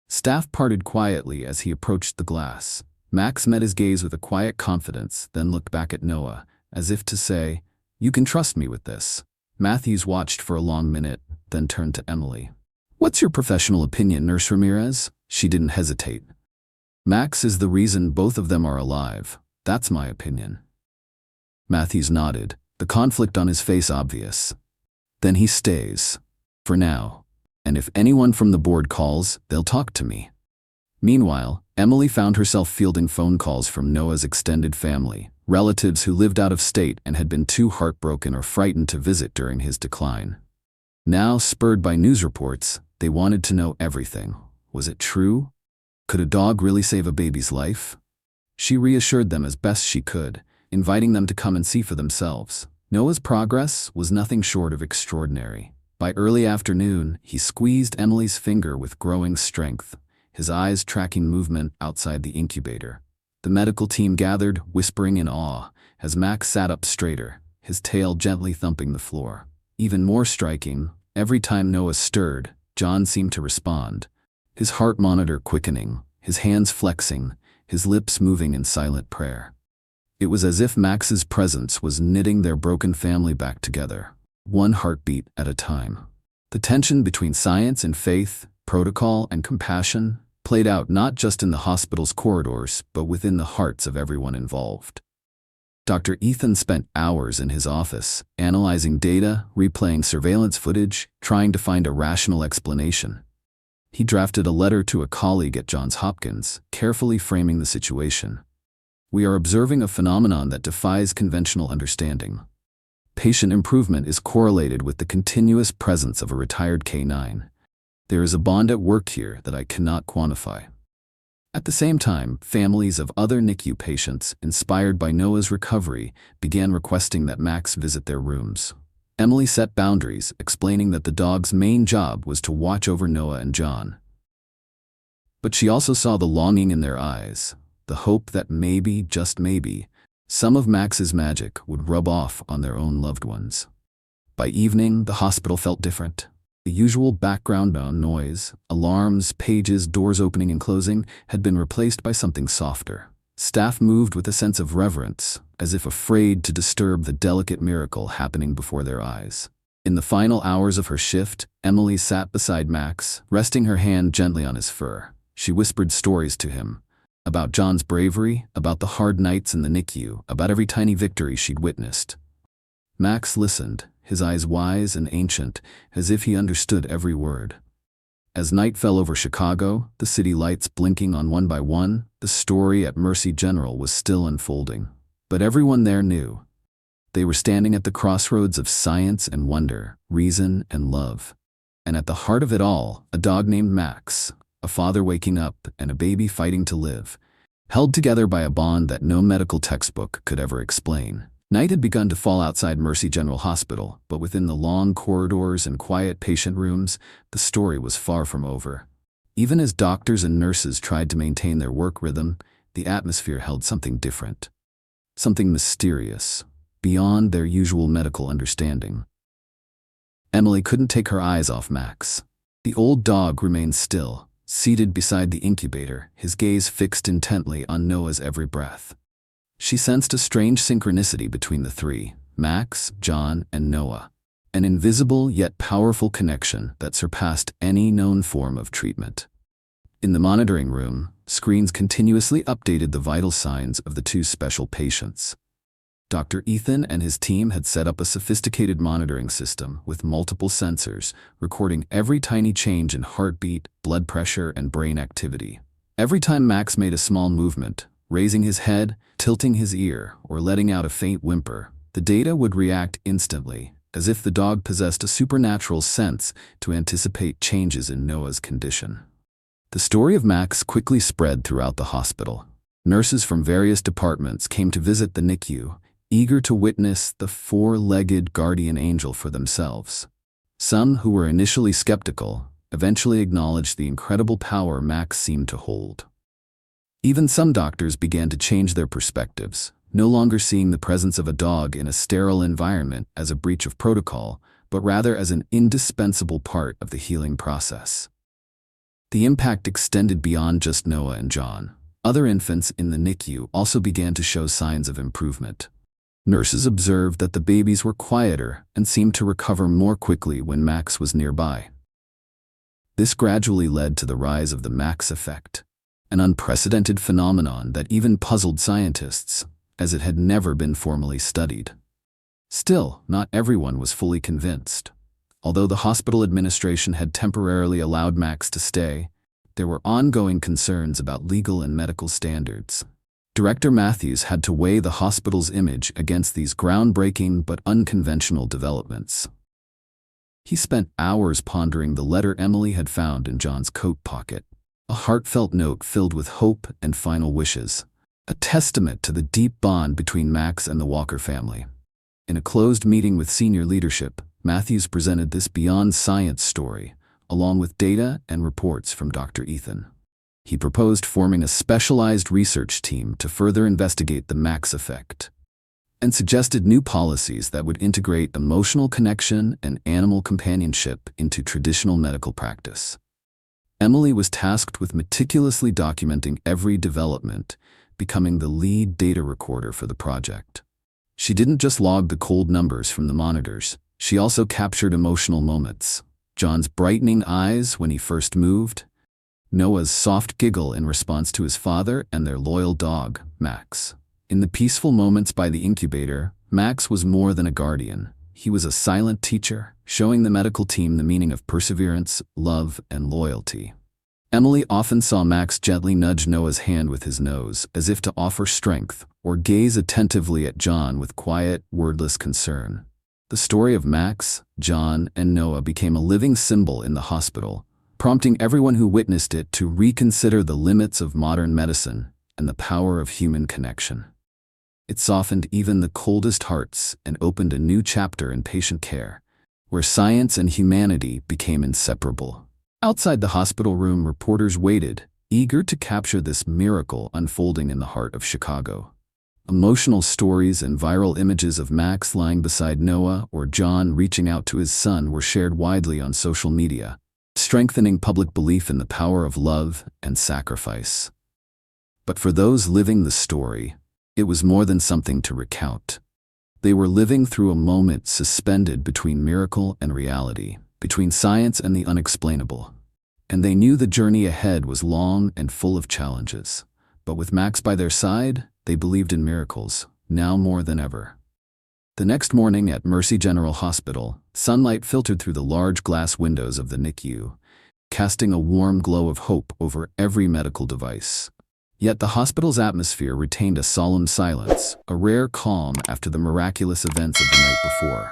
Staff parted quietly as he approached the glass. Max met his gaze with a quiet confidence, then looked back at Noah, as if to say, "You can trust me with this." Matthews watched for a long minute, then turned to Emily. "What's your professional opinion, Nurse Ramirez?" She didn't hesitate. "Max is the reason both of them are alive. That's my opinion." Matthews nodded, the conflict on his face obvious. "Then he stays. For now. And if anyone from the board calls, they'll talk to me." Meanwhile, Emily found herself fielding phone calls from Noah's extended family, relatives who lived out of state and had been too heartbroken or frightened to visit during his decline. Now, spurred by news reports, they wanted to know everything. Was it true? Could a dog really save a baby's life? She reassured them as best she could, inviting them to come and see for themselves. Noah's progress was nothing short of extraordinary. By early afternoon, he squeezed Emily's finger with growing strength, his eyes tracking movement outside the incubator. The medical team gathered, whispering in awe, as Max sat up straighter, his tail gently thumping the floor. Even more striking, every time Noah stirred, John seemed to respond, his heart monitor quickening, his hands flexing, his lips moving in silent prayer. It was as if Max's presence was knitting their broken family back together, one heartbeat at a time. The tension between science and faith, protocol and compassion, played out not just in the hospital's corridors, but within the hearts of everyone involved. Dr. Ethan spent hours in his office, analyzing data, replaying surveillance footage, trying to find a rational explanation. He drafted a letter to a colleague at Johns Hopkins, carefully framing the situation. "We are observing a phenomenon that defies conventional understanding. Patient improvement is correlated with the continuous presence of a retired K9. There is a bond at work here that I cannot quantify." At the same time, families of other NICU patients, inspired by Noah's recovery, began requesting that Max visit their rooms. Emily set boundaries, explaining that the dog's main job was to watch over Noah and John. But she also saw the longing in their eyes, the hope that maybe, just maybe, some of Max's magic would rub off on their own loved ones. By evening, the hospital felt different. The usual background noise, alarms, pages, doors opening and closing, had been replaced by something softer. Staff moved with a sense of reverence, as if afraid to disturb the delicate miracle happening before their eyes. In the final hours of her shift, Emily sat beside Max, resting her hand gently on his fur. She whispered stories to him, about John's bravery, about the hard nights in the NICU, about every tiny victory she'd witnessed. Max listened, his eyes wise and ancient, as if he understood every word. As night fell over Chicago, the city lights blinking on one by one, the story at Mercy General was still unfolding. But everyone there knew. They were standing at the crossroads of science and wonder, reason and love. And at the heart of it all, a dog named Max, a father waking up and a baby fighting to live, held together by a bond that no medical textbook could ever explain. Night had begun to fall outside Mercy General Hospital, but within the long corridors and quiet patient rooms, the story was far from over. Even as doctors and nurses tried to maintain their work rhythm, the atmosphere held something different. Something mysterious, beyond their usual medical understanding. Emily couldn't take her eyes off Max. The old dog remained still, seated beside the incubator, his gaze fixed intently on Noah's every breath. She sensed a strange synchronicity between the three, Max, John, and Noah. An invisible yet powerful connection that surpassed any known form of treatment. In the monitoring room, screens continuously updated the vital signs of the two special patients. Dr. Ethan and his team had set up a sophisticated monitoring system with multiple sensors, recording every tiny change in heartbeat, blood pressure, and brain activity. Every time Max made a small movement, raising his head, tilting his ear, or letting out a faint whimper, the data would react instantly, as if the dog possessed a supernatural sense to anticipate changes in Noah's condition. The story of Max quickly spread throughout the hospital. Nurses from various departments came to visit the NICU, eager to witness the four-legged guardian angel for themselves. Some who were initially skeptical eventually acknowledged the incredible power Max seemed to hold. Even some doctors began to change their perspectives, no longer seeing the presence of a dog in a sterile environment as a breach of protocol, but rather as an indispensable part of the healing process. The impact extended beyond just Noah and John. Other infants in the NICU also began to show signs of improvement. Nurses observed that the babies were quieter and seemed to recover more quickly when Max was nearby. This gradually led to the rise of the Max effect, an unprecedented phenomenon that even puzzled scientists, as it had never been formally studied. Still, not everyone was fully convinced. Although the hospital administration had temporarily allowed Max to stay, there were ongoing concerns about legal and medical standards. Director Matthews had to weigh the hospital's image against these groundbreaking but unconventional developments. He spent hours pondering the letter Emily had found in John's coat pocket, a heartfelt note filled with hope and final wishes, a testament to the deep bond between Max and the Walker family. In a closed meeting with senior leadership, Matthews presented this beyond science story, along with data and reports from Dr. Ethan. He proposed forming a specialized research team to further investigate the Max effect, and suggested new policies that would integrate emotional connection and animal companionship into traditional medical practice. Emily was tasked with meticulously documenting every development, becoming the lead data recorder for the project. She didn't just log the cold numbers from the monitors, she also captured emotional moments. John's brightening eyes when he first moved, Noah's soft giggle in response to his father, and their loyal dog, Max. In the peaceful moments by the incubator, Max was more than a guardian. He was a silent teacher, showing the medical team the meaning of perseverance, love, and loyalty. Emily often saw Max gently nudge Noah's hand with his nose, as if to offer strength, or gaze attentively at John with quiet, wordless concern. The story of Max, John, and Noah became a living symbol in the hospital, prompting everyone who witnessed it to reconsider the limits of modern medicine and the power of human connection. It softened even the coldest hearts and opened a new chapter in patient care, where science and humanity became inseparable. Outside the hospital room, reporters waited, eager to capture this miracle unfolding in the heart of Chicago. Emotional stories and viral images of Max lying beside Noah or John reaching out to his son were shared widely on social media, strengthening public belief in the power of love and sacrifice. But for those living the story, it was more than something to recount. They were living through a moment suspended between miracle and reality, between science and the unexplainable. And they knew the journey ahead was long and full of challenges. But with Max by their side, they believed in miracles, now more than ever. The next morning at Mercy General Hospital, sunlight filtered through the large glass windows of the NICU, casting a warm glow of hope over every medical device. Yet the hospital's atmosphere retained a solemn silence, a rare calm after the miraculous events of the night before.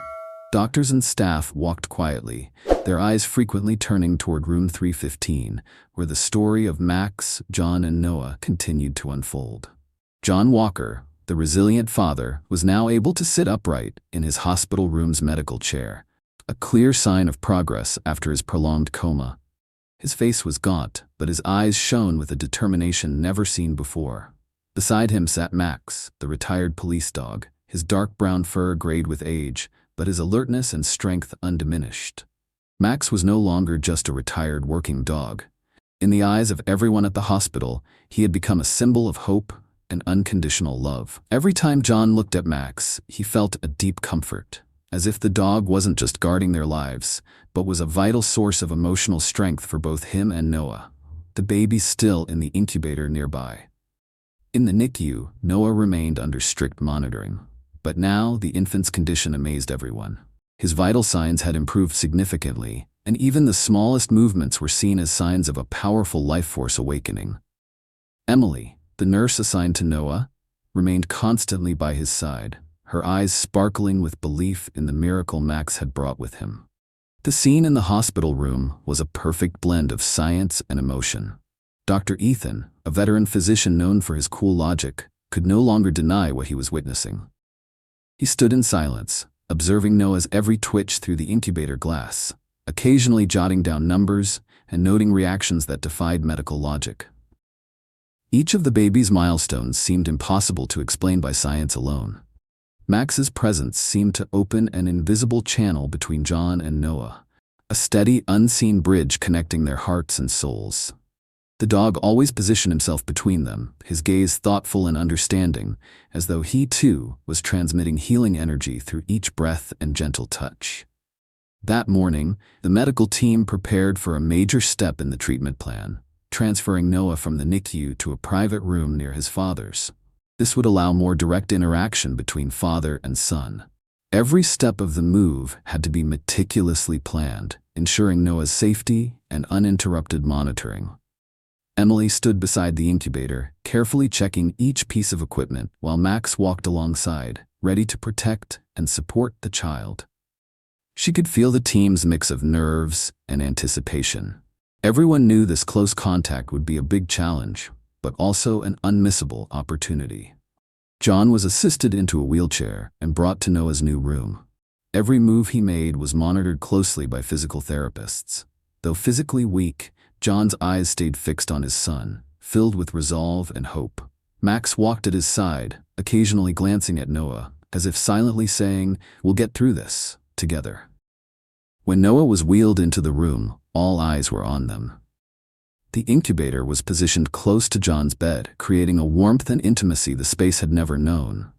Doctors and staff walked quietly, their eyes frequently turning toward room 315, where the story of Max, John, and Noah continued to unfold. John Walker, the resilient father, was now able to sit upright in his hospital room's medical chair, a clear sign of progress after his prolonged coma. His face was gaunt, but his eyes shone with a determination never seen before. Beside him sat Max, the retired police dog, his dark brown fur grayed with age, but his alertness and strength undiminished. Max was no longer just a retired working dog. In the eyes of everyone at the hospital, he had become a symbol of hope and unconditional love. Every time John looked at Max, he felt a deep comfort, as if the dog wasn't just guarding their lives, but was a vital source of emotional strength for both him and Noah, the baby still in the incubator nearby. In the NICU, Noah remained under strict monitoring. But now the infant's condition amazed everyone. His vital signs had improved significantly, and even the smallest movements were seen as signs of a powerful life force awakening. Emily, the nurse assigned to Noah, remained constantly by his side, her eyes sparkling with belief in the miracle Max had brought with him. The scene in the hospital room was a perfect blend of science and emotion. Dr. Ethan, a veteran physician known for his cool logic, could no longer deny what he was witnessing. He stood in silence, observing Noah's every twitch through the incubator glass, occasionally jotting down numbers and noting reactions that defied medical logic. Each of the baby's milestones seemed impossible to explain by science alone. Max's presence seemed to open an invisible channel between John and Noah, a steady, unseen bridge connecting their hearts and souls. The dog always positioned himself between them, his gaze thoughtful and understanding, as though he too was transmitting healing energy through each breath and gentle touch. That morning, the medical team prepared for a major step in the treatment plan, transferring Noah from the NICU to a private room near his father's. This would allow more direct interaction between father and son. Every step of the move had to be meticulously planned, ensuring Noah's safety and uninterrupted monitoring. Emily stood beside the incubator, carefully checking each piece of equipment, while Max walked alongside, ready to protect and support the child. She could feel the team's mix of nerves and anticipation. Everyone knew this close contact would be a big challenge, but also an unmissable opportunity. John was assisted into a wheelchair and brought to Noah's new room. Every move he made was monitored closely by physical therapists. Though physically weak, John's eyes stayed fixed on his son, filled with resolve and hope. Max walked at his side, occasionally glancing at Noah, as if silently saying, "We'll get through this, together." When Noah was wheeled into the room, all eyes were on them. The incubator was positioned close to John's bed, creating a warmth and intimacy the space had never known.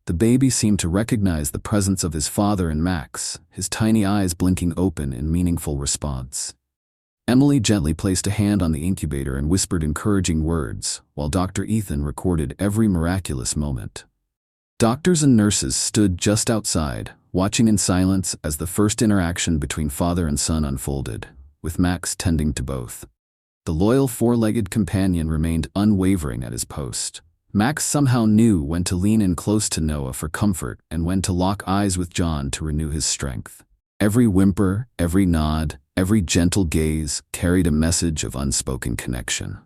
The baby seemed to recognize the presence of his father and Max, his tiny eyes blinking open in meaningful response. Emily gently placed a hand on the incubator and whispered encouraging words, while Dr. Ethan recorded every miraculous moment. Doctors and nurses stood just outside, watching in silence as the first interaction between father and son unfolded, with Max tending to both. The loyal four-legged companion remained unwavering at his post. Max somehow knew when to lean in close to Noah for comfort and when to lock eyes with John to renew his strength. Every whimper, every nod, every gentle gaze carried a message of unspoken connection.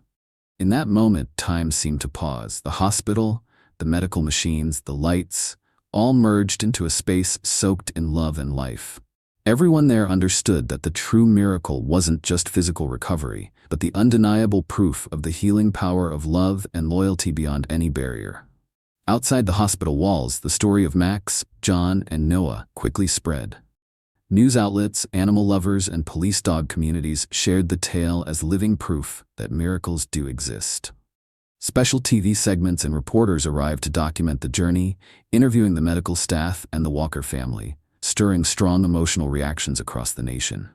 In that moment, time seemed to pause. The hospital, the medical machines, the lights, all merged into a space soaked in love and life. Everyone there understood that the true miracle wasn't just physical recovery, but the undeniable proof of the healing power of love and loyalty beyond any barrier. Outside the hospital walls, the story of Max, John, and Noah quickly spread. News outlets, animal lovers, and police dog communities shared the tale as living proof that miracles do exist. Special TV segments and reporters arrived to document the journey, interviewing the medical staff and the Walker family, stirring strong emotional reactions across the nation.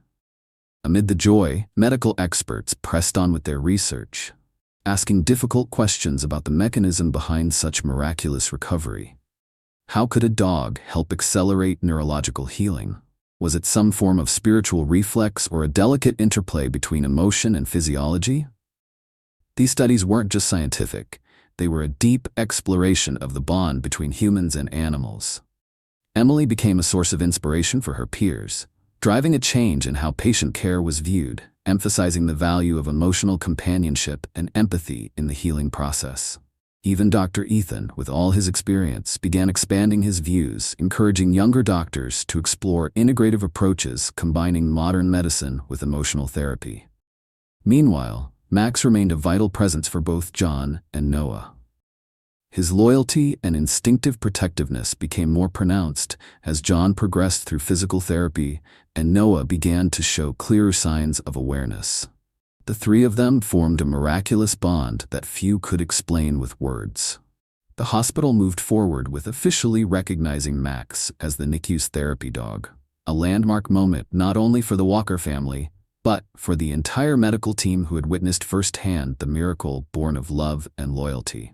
Amid the joy, medical experts pressed on with their research, asking difficult questions about the mechanism behind such miraculous recovery. How could a dog help accelerate neurological healing? Was it some form of spiritual reflex or a delicate interplay between emotion and physiology? These studies weren't just scientific, they were a deep exploration of the bond between humans and animals. Emily became a source of inspiration for her peers, driving a change in how patient care was viewed, emphasizing the value of emotional companionship and empathy in the healing process. Even Dr. Ethan, with all his experience, began expanding his views, encouraging younger doctors to explore integrative approaches combining modern medicine with emotional therapy. Meanwhile, Max remained a vital presence for both John and Noah. His loyalty and instinctive protectiveness became more pronounced as John progressed through physical therapy and Noah began to show clearer signs of awareness. The three of them formed a miraculous bond that few could explain with words. The hospital moved forward with officially recognizing Max as the NICU's therapy dog, a landmark moment not only for the Walker family, but for the entire medical team who had witnessed firsthand the miracle born of love and loyalty.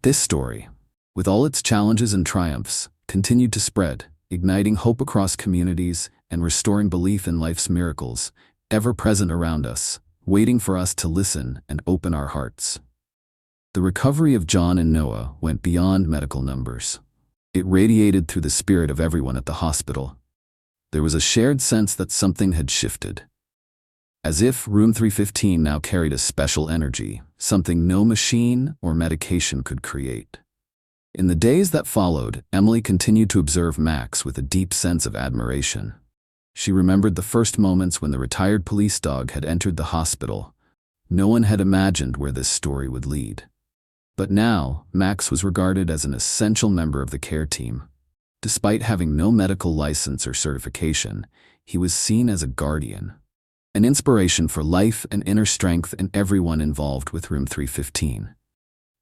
This story, with all its challenges and triumphs, continued to spread, igniting hope across communities and restoring belief in life's miracles, ever present around us, waiting for us to listen and open our hearts. The recovery of John and Noah went beyond medical numbers. It radiated through the spirit of everyone at the hospital. There was a shared sense that something had shifted. As if room 315 now carried a special energy, something no machine or medication could create. In the days that followed, Emily continued to observe Max with a deep sense of admiration. She remembered the first moments when the retired police dog had entered the hospital. No one had imagined where this story would lead. But now, Max was regarded as an essential member of the care team. Despite having no medical license or certification, he was seen as a guardian, an inspiration for life and inner strength in everyone involved with room 315.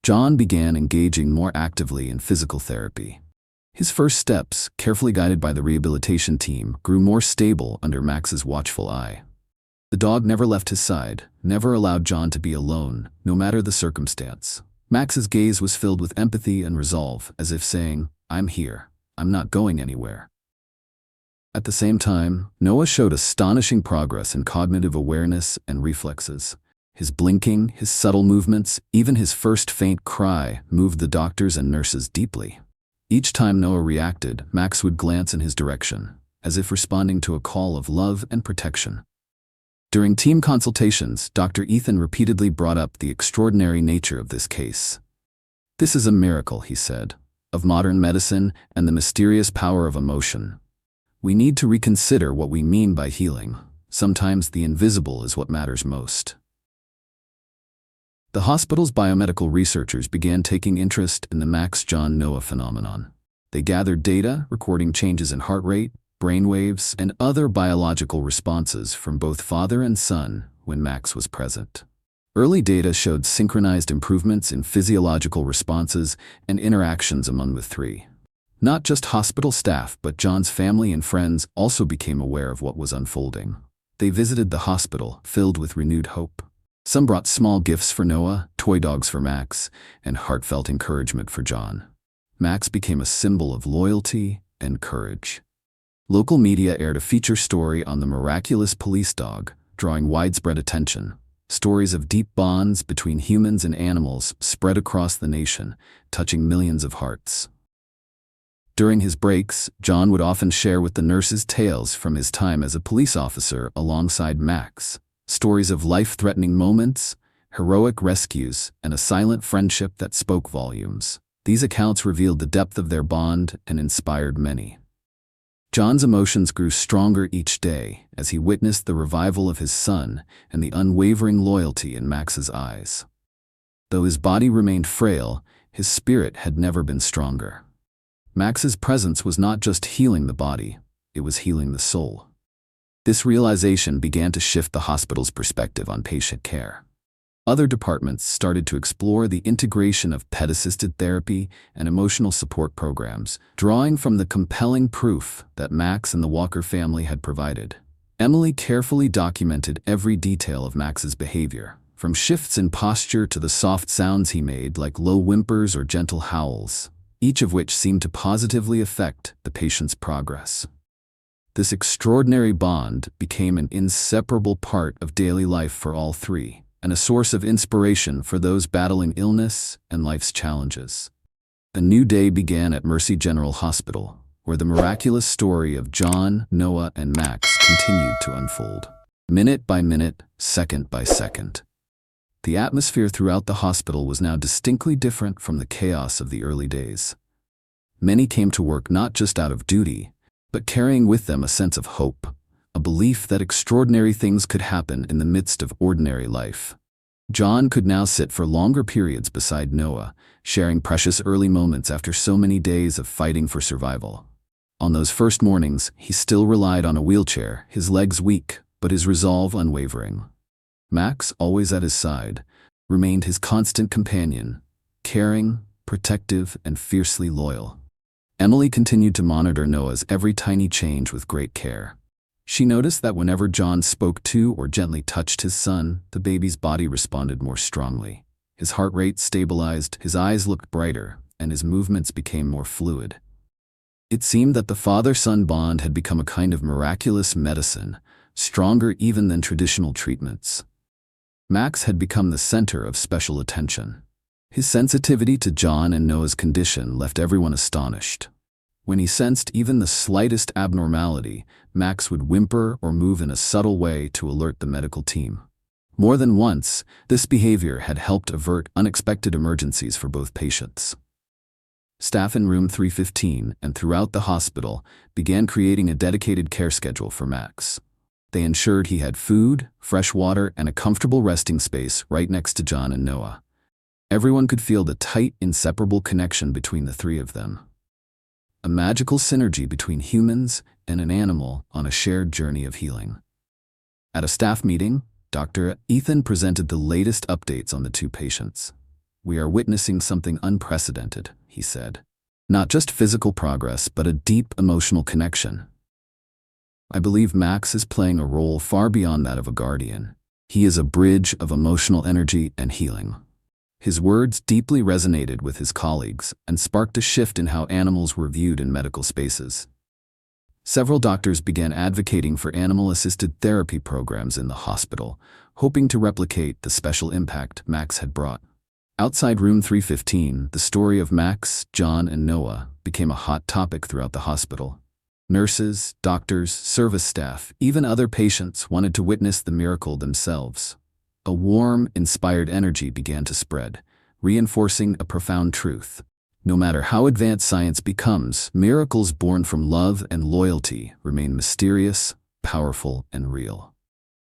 John began engaging more actively in physical therapy. His first steps, carefully guided by the rehabilitation team, grew more stable under Max's watchful eye. The dog never left his side, never allowed John to be alone, no matter the circumstance. Max's gaze was filled with empathy and resolve, as if saying, "I'm here. I'm not going anywhere." At the same time, Noah showed astonishing progress in cognitive awareness and reflexes. His blinking, his subtle movements, even his first faint cry moved the doctors and nurses deeply. Each time Noah reacted, Max would glance in his direction, as if responding to a call of love and protection. During team consultations, Dr. Ethan repeatedly brought up the extraordinary nature of this case. "This is a miracle," he said, "of modern medicine and the mysterious power of emotion. We need to reconsider what we mean by healing. Sometimes the invisible is what matters most." The hospital's biomedical researchers began taking interest in the Max-John-Noah phenomenon. They gathered data, recording changes in heart rate, brain waves, and other biological responses from both father and son when Max was present. Early data showed synchronized improvements in physiological responses and interactions among the three. Not just hospital staff, but John's family and friends also became aware of what was unfolding. They visited the hospital, filled with renewed hope. Some brought small gifts for Noah, toy dogs for Max, and heartfelt encouragement for John. Max became a symbol of loyalty and courage. Local media aired a feature story on the miraculous police dog, drawing widespread attention. Stories of deep bonds between humans and animals spread across the nation, touching millions of hearts. During his breaks, John would often share with the nurses tales from his time as a police officer alongside Max. Stories of life-threatening moments, heroic rescues, and a silent friendship that spoke volumes. These accounts revealed the depth of their bond and inspired many. John's emotions grew stronger each day as he witnessed the revival of his son and the unwavering loyalty in Max's eyes. Though his body remained frail, his spirit had never been stronger. Max's presence was not just healing the body, it was healing the soul. This realization began to shift the hospital's perspective on patient care. Other departments started to explore the integration of pet-assisted therapy and emotional support programs, drawing from the compelling proof that Max and the Walker family had provided. Emily carefully documented every detail of Max's behavior, from shifts in posture to the soft sounds he made like low whimpers or gentle howls, each of which seemed to positively affect the patient's progress. This extraordinary bond became an inseparable part of daily life for all three, and a source of inspiration for those battling illness and life's challenges. A new day began at Mercy General Hospital, where the miraculous story of John, Noah, and Max continued to unfold. Minute by minute, second by second. The atmosphere throughout the hospital was now distinctly different from the chaos of the early days. Many came to work not just out of duty, but carrying with them a sense of hope, a belief that extraordinary things could happen in the midst of ordinary life. John could now sit for longer periods beside Noah, sharing precious early moments after so many days of fighting for survival. On those first mornings, he still relied on a wheelchair, his legs weak, but his resolve unwavering. Max, always at his side, remained his constant companion, caring, protective, and fiercely loyal. Emily continued to monitor Noah's every tiny change with great care. She noticed that whenever John spoke to or gently touched his son, the baby's body responded more strongly. His heart rate stabilized, his eyes looked brighter, and his movements became more fluid. It seemed that the father-son bond had become a kind of miraculous medicine, stronger even than traditional treatments. Max had become the center of special attention. His sensitivity to John and Noah's condition left everyone astonished. When he sensed even the slightest abnormality, Max would whimper or move in a subtle way to alert the medical team. More than once, this behavior had helped avert unexpected emergencies for both patients. Staff in room 315 and throughout the hospital began creating a dedicated care schedule for Max. They ensured he had food, fresh water, and a comfortable resting space right next to John and Noah. Everyone could feel the tight, inseparable connection between the three of them. A magical synergy between humans and an animal on a shared journey of healing. At a staff meeting, Dr. Ethan presented the latest updates on the two patients. "We are witnessing something unprecedented," he said. "Not just physical progress, but a deep emotional connection. I believe Max is playing a role far beyond that of a guardian. He is a bridge of emotional energy and healing." His words deeply resonated with his colleagues and sparked a shift in how animals were viewed in medical spaces. Several doctors began advocating for animal-assisted therapy programs in the hospital, hoping to replicate the special impact Max had brought. Outside room 315, the story of Max, John, and Noah became a hot topic throughout the hospital. Nurses, doctors, service staff, even other patients wanted to witness the miracle themselves. A warm, inspired energy began to spread, reinforcing a profound truth. No matter how advanced science becomes, miracles born from love and loyalty remain mysterious, powerful, and real.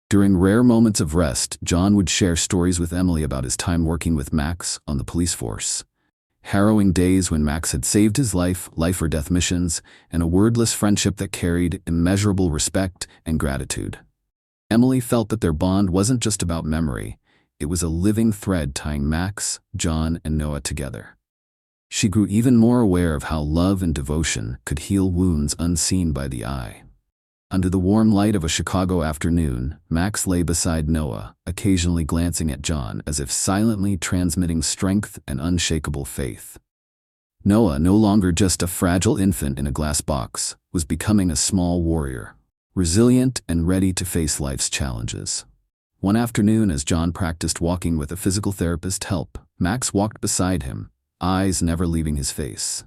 During rare moments of rest, John would share stories with Emily about his time working with Max on the police force. Harrowing days when Max had saved his life or death missions, and a wordless friendship that carried immeasurable respect and gratitude. Emily felt that their bond wasn't just about memory, it was a living thread tying Max, John, and Noah together. She grew even more aware of how love and devotion could heal wounds unseen by the eye. Under the warm light of a Chicago afternoon, Max lay beside Noah, occasionally glancing at John as if silently transmitting strength and unshakable faith. Noah, no longer just a fragile infant in a glass box, was becoming a small warrior, resilient and ready to face life's challenges. One afternoon, as John practiced walking with a physical therapist's help, Max walked beside him, eyes never leaving his face.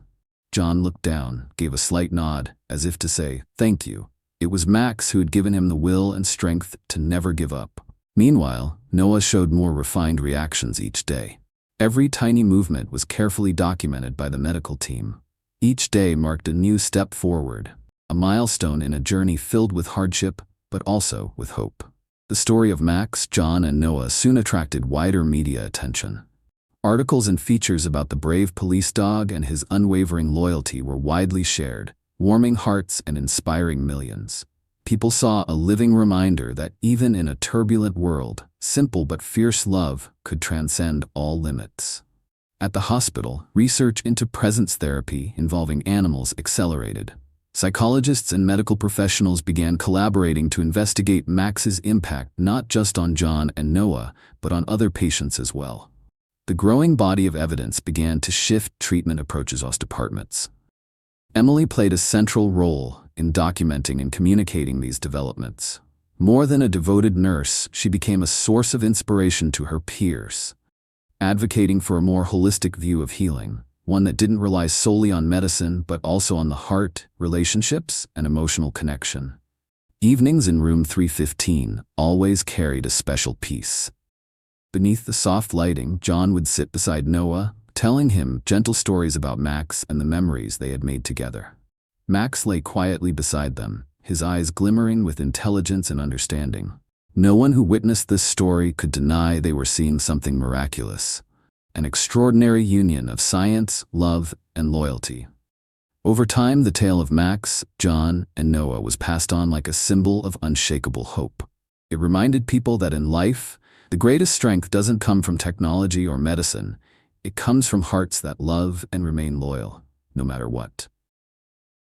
John looked down, gave a slight nod, as if to say, "Thank you." It was Max who had given him the will and strength to never give up. Meanwhile, Noah showed more refined reactions each day. Every tiny movement was carefully documented by the medical team. Each day marked a new step forward, a milestone in a journey filled with hardship, but also with hope. The story of Max, John, and Noah soon attracted wider media attention. Articles and features about the brave police dog and his unwavering loyalty were widely shared, warming hearts and inspiring millions. People saw a living reminder that even in a turbulent world, simple but fierce love could transcend all limits. At the hospital, research into presence therapy involving animals accelerated. Psychologists and medical professionals began collaborating to investigate Max's impact not just on John and Noah, but on other patients as well. The growing body of evidence began to shift treatment approaches across departments. Emily played a central role in documenting and communicating these developments. More than a devoted nurse, she became a source of inspiration to her peers, advocating for a more holistic view of healing, one that didn't rely solely on medicine but also on the heart, relationships, and emotional connection. Evenings in room 315 always carried a special peace. Beneath the soft lighting, John would sit beside Noah, telling him gentle stories about Max and the memories they had made together. Max lay quietly beside them, his eyes glimmering with intelligence and understanding. No one who witnessed this story could deny they were seeing something miraculous, an extraordinary union of science, love, and loyalty. Over time, the tale of Max, John, and Noah was passed on like a symbol of unshakable hope. It reminded people that in life, the greatest strength doesn't come from technology or medicine. It comes from hearts that love and remain loyal, no matter what.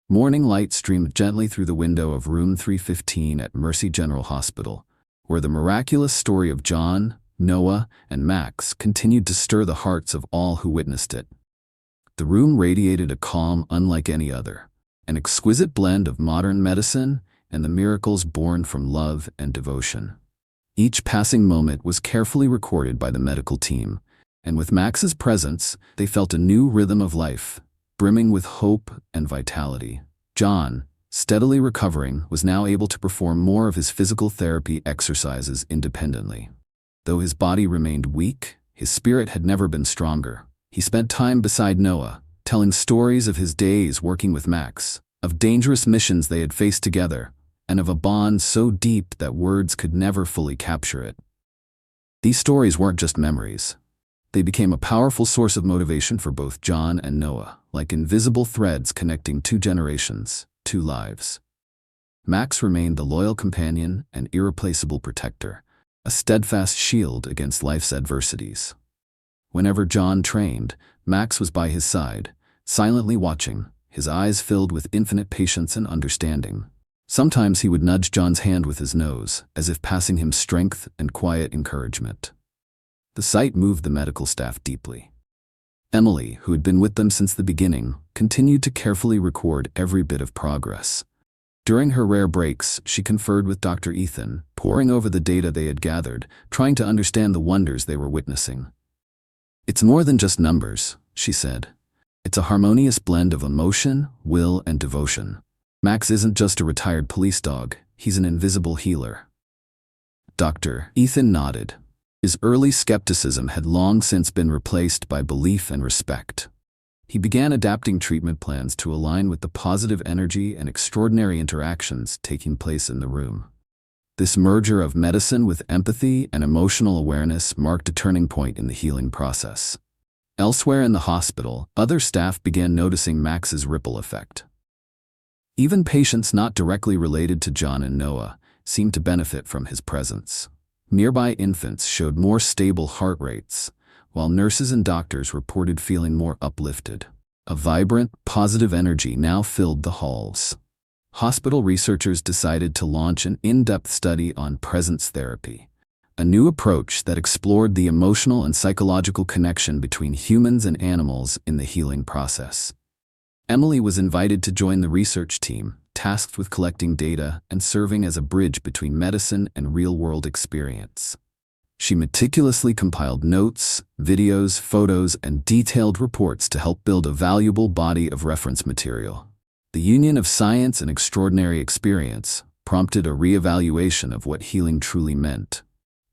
Morning light streamed gently through the window of room 315 at Mercy General Hospital, where the miraculous story of John, Noah, and Max continued to stir the hearts of all who witnessed it. The room radiated a calm unlike any other, an exquisite blend of modern medicine and the miracles born from love and devotion. Each passing moment was carefully recorded by the medical team, and with Max's presence, they felt a new rhythm of life, brimming with hope and vitality. John, steadily recovering, was now able to perform more of his physical therapy exercises independently. Though his body remained weak, his spirit had never been stronger. He spent time beside Noah, telling stories of his days working with Max, of dangerous missions they had faced together, and of a bond so deep that words could never fully capture it. These stories weren't just memories. They became a powerful source of motivation for both John and Noah, like invisible threads connecting two generations, two lives. Max remained the loyal companion and irreplaceable protector, a steadfast shield against life's adversities. Whenever John trained, Max was by his side, silently watching, his eyes filled with infinite patience and understanding. Sometimes he would nudge John's hand with his nose, as if passing him strength and quiet encouragement. The sight moved the medical staff deeply. Emily, who had been with them since the beginning, continued to carefully record every bit of progress. During her rare breaks, she conferred with Dr. Ethan, poring over the data they had gathered, trying to understand the wonders they were witnessing. "It's more than just numbers," she said. "It's a harmonious blend of emotion, will, and devotion. Max isn't just a retired police dog, he's an invisible healer." Dr. Ethan nodded. His early skepticism had long since been replaced by belief and respect. He began adapting treatment plans to align with the positive energy and extraordinary interactions taking place in the room. This merger of medicine with empathy and emotional awareness marked a turning point in the healing process. Elsewhere in the hospital, other staff began noticing Max's ripple effect. Even patients not directly related to John and Noah seemed to benefit from his presence. Nearby infants showed more stable heart rates, while nurses and doctors reported feeling more uplifted. A vibrant, positive energy now filled the halls. Hospital researchers decided to launch an in-depth study on presence therapy, a new approach that explored the emotional and psychological connection between humans and animals in the healing process. Emily was invited to join the research team, tasked with collecting data and serving as a bridge between medicine and real-world experience. She meticulously compiled notes, videos, photos, and detailed reports to help build a valuable body of reference material. The union of science and extraordinary experience prompted a re-evaluation of what healing truly meant.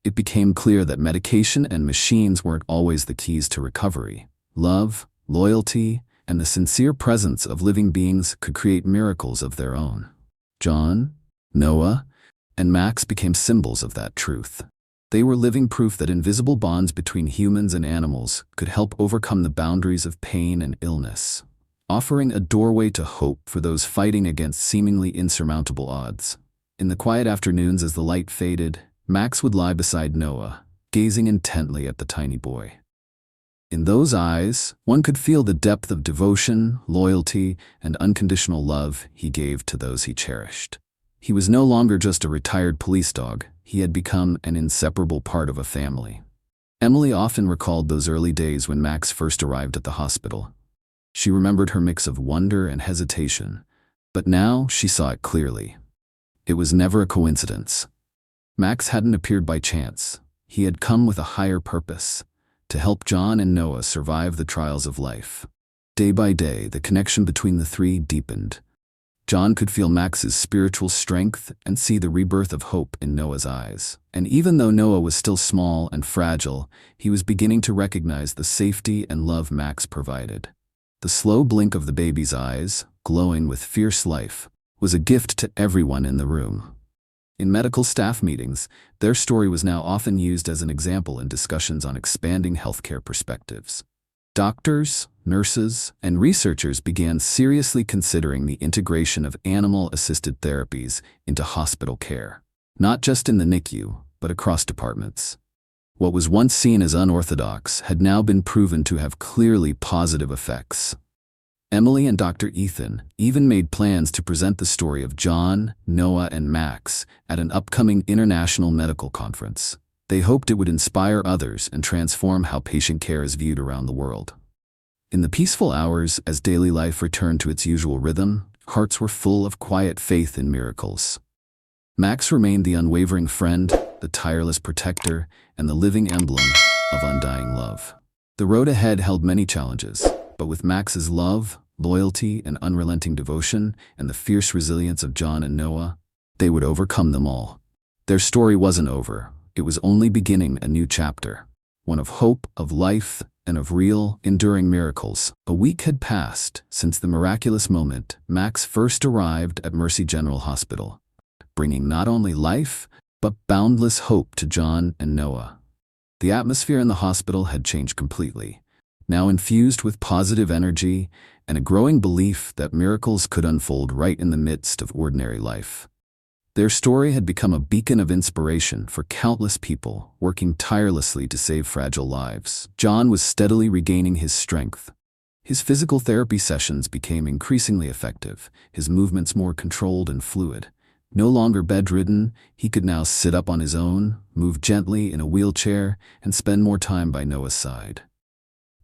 It became clear that medication and machines weren't always the keys to recovery. Love, loyalty, and the sincere presence of living beings could create miracles of their own. John, Noah, and Max became symbols of that truth. They were living proof that invisible bonds between humans and animals could help overcome the boundaries of pain and illness, offering a doorway to hope for those fighting against seemingly insurmountable odds. In the quiet afternoons as the light faded, Max would lie beside Noah, gazing intently at the tiny boy. In those eyes, one could feel the depth of devotion, loyalty, and unconditional love he gave to those he cherished. He was no longer just a retired police dog. He had become an inseparable part of a family. Emily often recalled those early days when Max first arrived at the hospital. She remembered her mix of wonder and hesitation, but now she saw it clearly. It was never a coincidence. Max hadn't appeared by chance. He had come with a higher purpose, to help John and Noah survive the trials of life. Day by day, the connection between the three deepened. John could feel Max's spiritual strength and see the rebirth of hope in Noah's eyes. And even though Noah was still small and fragile, he was beginning to recognize the safety and love Max provided. The slow blink of the baby's eyes, glowing with fierce life, was a gift to everyone in the room. In medical staff meetings, their story was now often used as an example in discussions on expanding healthcare perspectives. Doctors, nurses, and researchers began seriously considering the integration of animal-assisted therapies into hospital care, not just in the NICU, but across departments. What was once seen as unorthodox had now been proven to have clearly positive effects. Emily and Dr. Ethan even made plans to present the story of John, Noah, and Max at an upcoming international medical conference. They hoped it would inspire others and transform how patient care is viewed around the world. In the peaceful hours, as daily life returned to its usual rhythm, hearts were full of quiet faith in miracles. Max remained the unwavering friend, the tireless protector, and the living emblem of undying love. The road ahead held many challenges, but with Max's love, loyalty, and unrelenting devotion, and the fierce resilience of John and Noah, they would overcome them all. Their story wasn't over. It was only beginning a new chapter, one of hope, of life, and of real, enduring miracles. A week had passed since the miraculous moment Max first arrived at Mercy General Hospital, bringing not only life, but boundless hope to John and Noah. The atmosphere in the hospital had changed completely, now infused with positive energy and a growing belief that miracles could unfold right in the midst of ordinary life. Their story had become a beacon of inspiration for countless people working tirelessly to save fragile lives. John was steadily regaining his strength. His physical therapy sessions became increasingly effective, his movements more controlled and fluid. No longer bedridden, he could now sit up on his own, move gently in a wheelchair, and spend more time by Noah's side.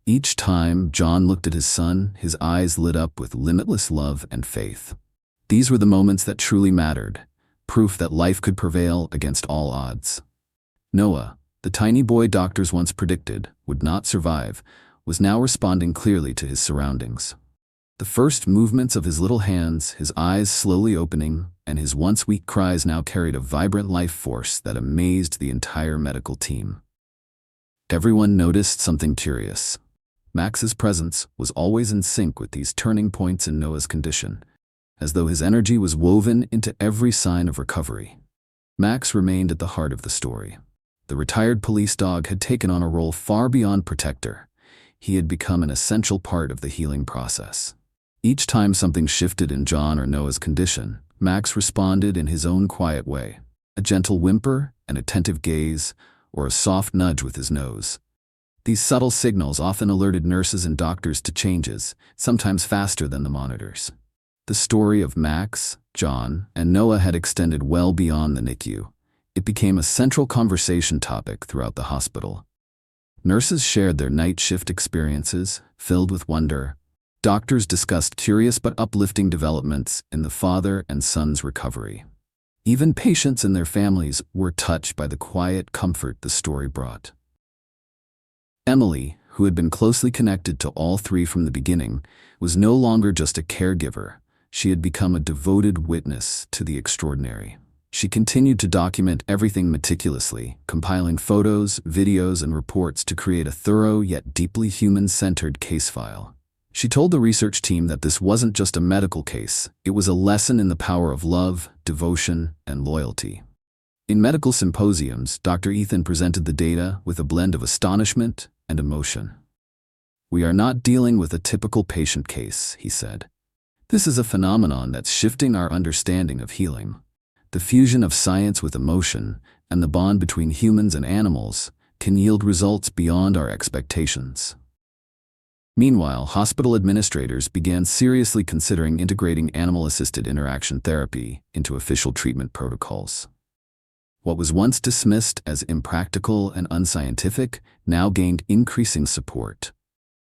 Each time John looked at his son, his eyes lit up with limitless love and faith. These were the moments that truly mattered. Proof that life could prevail against all odds. Noah, the tiny boy doctors once predicted would not survive, was now responding clearly to his surroundings. The first movements of his little hands, his eyes slowly opening, and his once weak cries now carried a vibrant life force that amazed the entire medical team. Everyone noticed something curious. Max's presence was always in sync with these turning points in Noah's condition, as though his energy was woven into every sign of recovery. Max remained at the heart of the story. The retired police dog had taken on a role far beyond protector. He had become an essential part of the healing process. Each time something shifted in John or Noah's condition, Max responded in his own quiet way. A gentle whimper, an attentive gaze, or a soft nudge with his nose. These subtle signals often alerted nurses and doctors to changes, sometimes faster than the monitors. The story of Max, John, and Noah had extended well beyond the NICU. It became a central conversation topic throughout the hospital. Nurses shared their night shift experiences, filled with wonder. Doctors discussed curious but uplifting developments in the father and son's recovery. Even patients and their families were touched by the quiet comfort the story brought. Emily, who had been closely connected to all three from the beginning, was no longer just a caregiver. She had become a devoted witness to the extraordinary. She continued to document everything meticulously, compiling photos, videos, and reports to create a thorough yet deeply human-centered case file. She told the research team that this wasn't just a medical case, it was a lesson in the power of love, devotion, and loyalty. In medical symposiums, Dr. Ethan presented the data with a blend of astonishment and emotion. "We are not dealing with a typical patient case," he said. "This is a phenomenon that's shifting our understanding of healing. The fusion of science with emotion and the bond between humans and animals can yield results beyond our expectations." Meanwhile, hospital administrators began seriously considering integrating animal-assisted interaction therapy into official treatment protocols. What was once dismissed as impractical and unscientific now gained increasing support.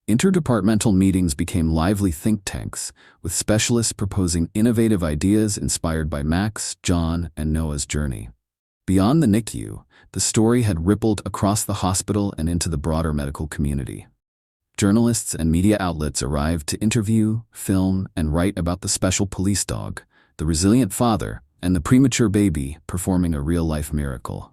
Interdepartmental meetings became lively think tanks, with specialists proposing innovative ideas inspired by Max, John, and Noah's journey. Beyond the NICU, the story had rippled across the hospital and into the broader medical community. Journalists and media outlets arrived to interview, film, and write about the special police dog, the resilient father, and the premature baby performing a real-life miracle.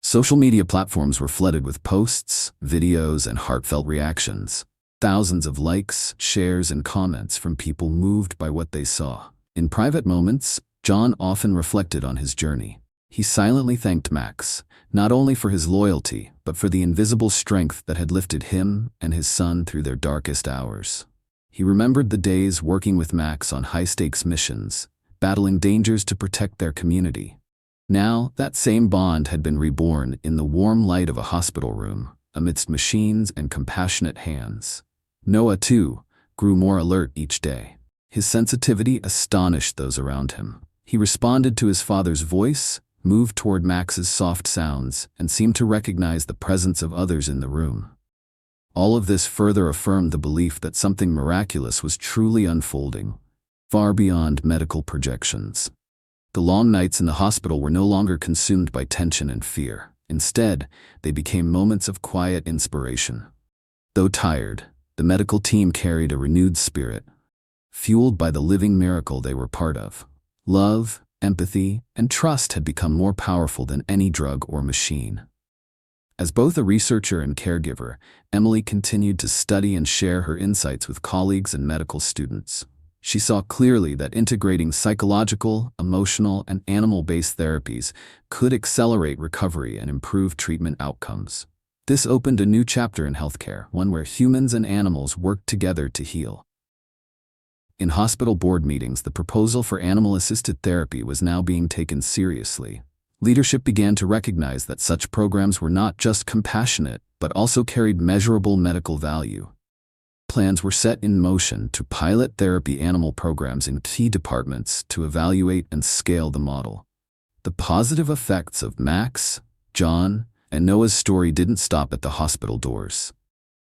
Social media platforms were flooded with posts, videos, and heartfelt reactions. Thousands of likes, shares, and comments from people moved by what they saw. In private moments, John often reflected on his journey. He silently thanked Max, not only for his loyalty, but for the invisible strength that had lifted him and his son through their darkest hours. He remembered the days working with Max on high-stakes missions, battling dangers to protect their community. Now, that same bond had been reborn in the warm light of a hospital room, amidst machines and compassionate hands. Noah, too, grew more alert each day. His sensitivity astonished those around him. He responded to his father's voice, moved toward Max's soft sounds, and seemed to recognize the presence of others in the room. All of this further affirmed the belief that something miraculous was truly unfolding, far beyond medical projections. The long nights in the hospital were no longer consumed by tension and fear. Instead, they became moments of quiet inspiration. Though tired, the medical team carried a renewed spirit, fueled by the living miracle they were part of. Love, empathy, and trust had become more powerful than any drug or machine. As both a researcher and caregiver, Emily continued to study and share her insights with colleagues and medical students. She saw clearly that integrating psychological, emotional, and animal-based therapies could accelerate recovery and improve treatment outcomes. This opened a new chapter in healthcare, one where humans and animals worked together to heal. In hospital board meetings, the proposal for animal-assisted therapy was now being taken seriously. Leadership began to recognize that such programs were not just compassionate, but also carried measurable medical value. Plans were set in motion to pilot therapy animal programs in key departments to evaluate and scale the model. The positive effects of Max, John, and Noah's story didn't stop at the hospital doors.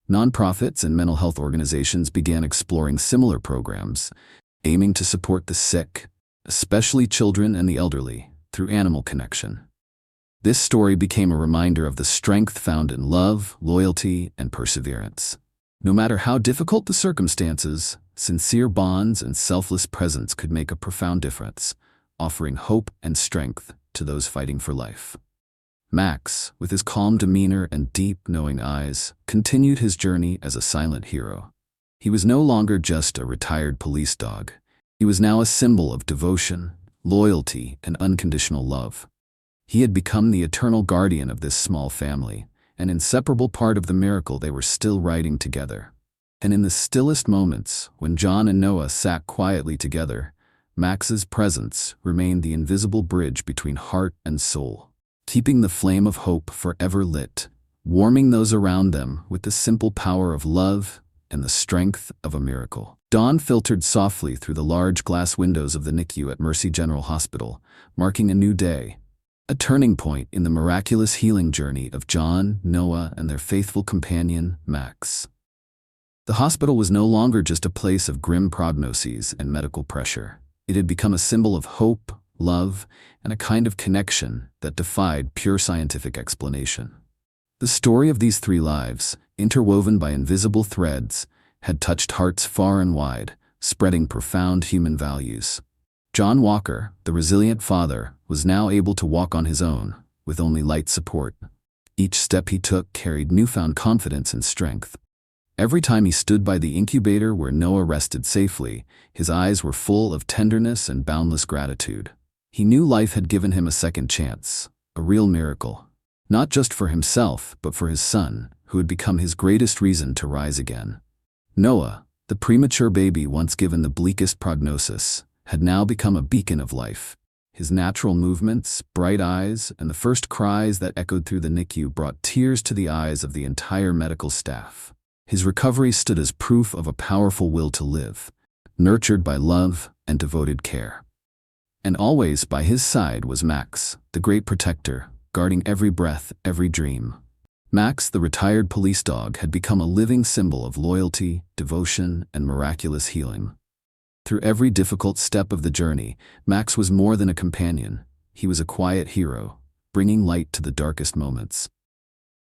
Nonprofits and mental health organizations began exploring similar programs, aiming to support the sick, especially children and the elderly, through animal connection. This story became a reminder of the strength found in love, loyalty, and perseverance. No matter how difficult the circumstances, sincere bonds and selfless presence could make a profound difference, offering hope and strength to those fighting for life. Max, with his calm demeanor and deep, knowing eyes, continued his journey as a silent hero. He was no longer just a retired police dog. He was now a symbol of devotion, loyalty, and unconditional love. He had become the eternal guardian of this small family, an inseparable part of the miracle they were still writing together. And in the stillest moments, when John and Noah sat quietly together, Max's presence remained the invisible bridge between heart and soul, keeping the flame of hope forever lit, warming those around them with the simple power of love and the strength of a miracle. Dawn filtered softly through the large glass windows of the NICU at Mercy General Hospital, marking a new day, a turning point in the miraculous healing journey of John, Noah, and their faithful companion, Max. The hospital was no longer just a place of grim prognoses and medical pressure. It had become a symbol of hope, love, and a kind of connection that defied pure scientific explanation. The story of these three lives, interwoven by invisible threads, had touched hearts far and wide, spreading profound human values. John Walker, the resilient father, was now able to walk on his own, with only light support. Each step he took carried newfound confidence and strength. Every time he stood by the incubator where Noah rested safely, his eyes were full of tenderness and boundless gratitude. He knew life had given him a second chance, a real miracle. Not just for himself, but for his son, who had become his greatest reason to rise again. Noah, the premature baby once given the bleakest prognosis, had now become a beacon of life. His natural movements, bright eyes, and the first cries that echoed through the NICU brought tears to the eyes of the entire medical staff. His recovery stood as proof of a powerful will to live, nurtured by love and devoted care. And always by his side was Max, the great protector, guarding every breath, every dream. Max, the retired police dog, had become a living symbol of loyalty, devotion, and miraculous healing. Through every difficult step of the journey, Max was more than a companion. He was a quiet hero, bringing light to the darkest moments.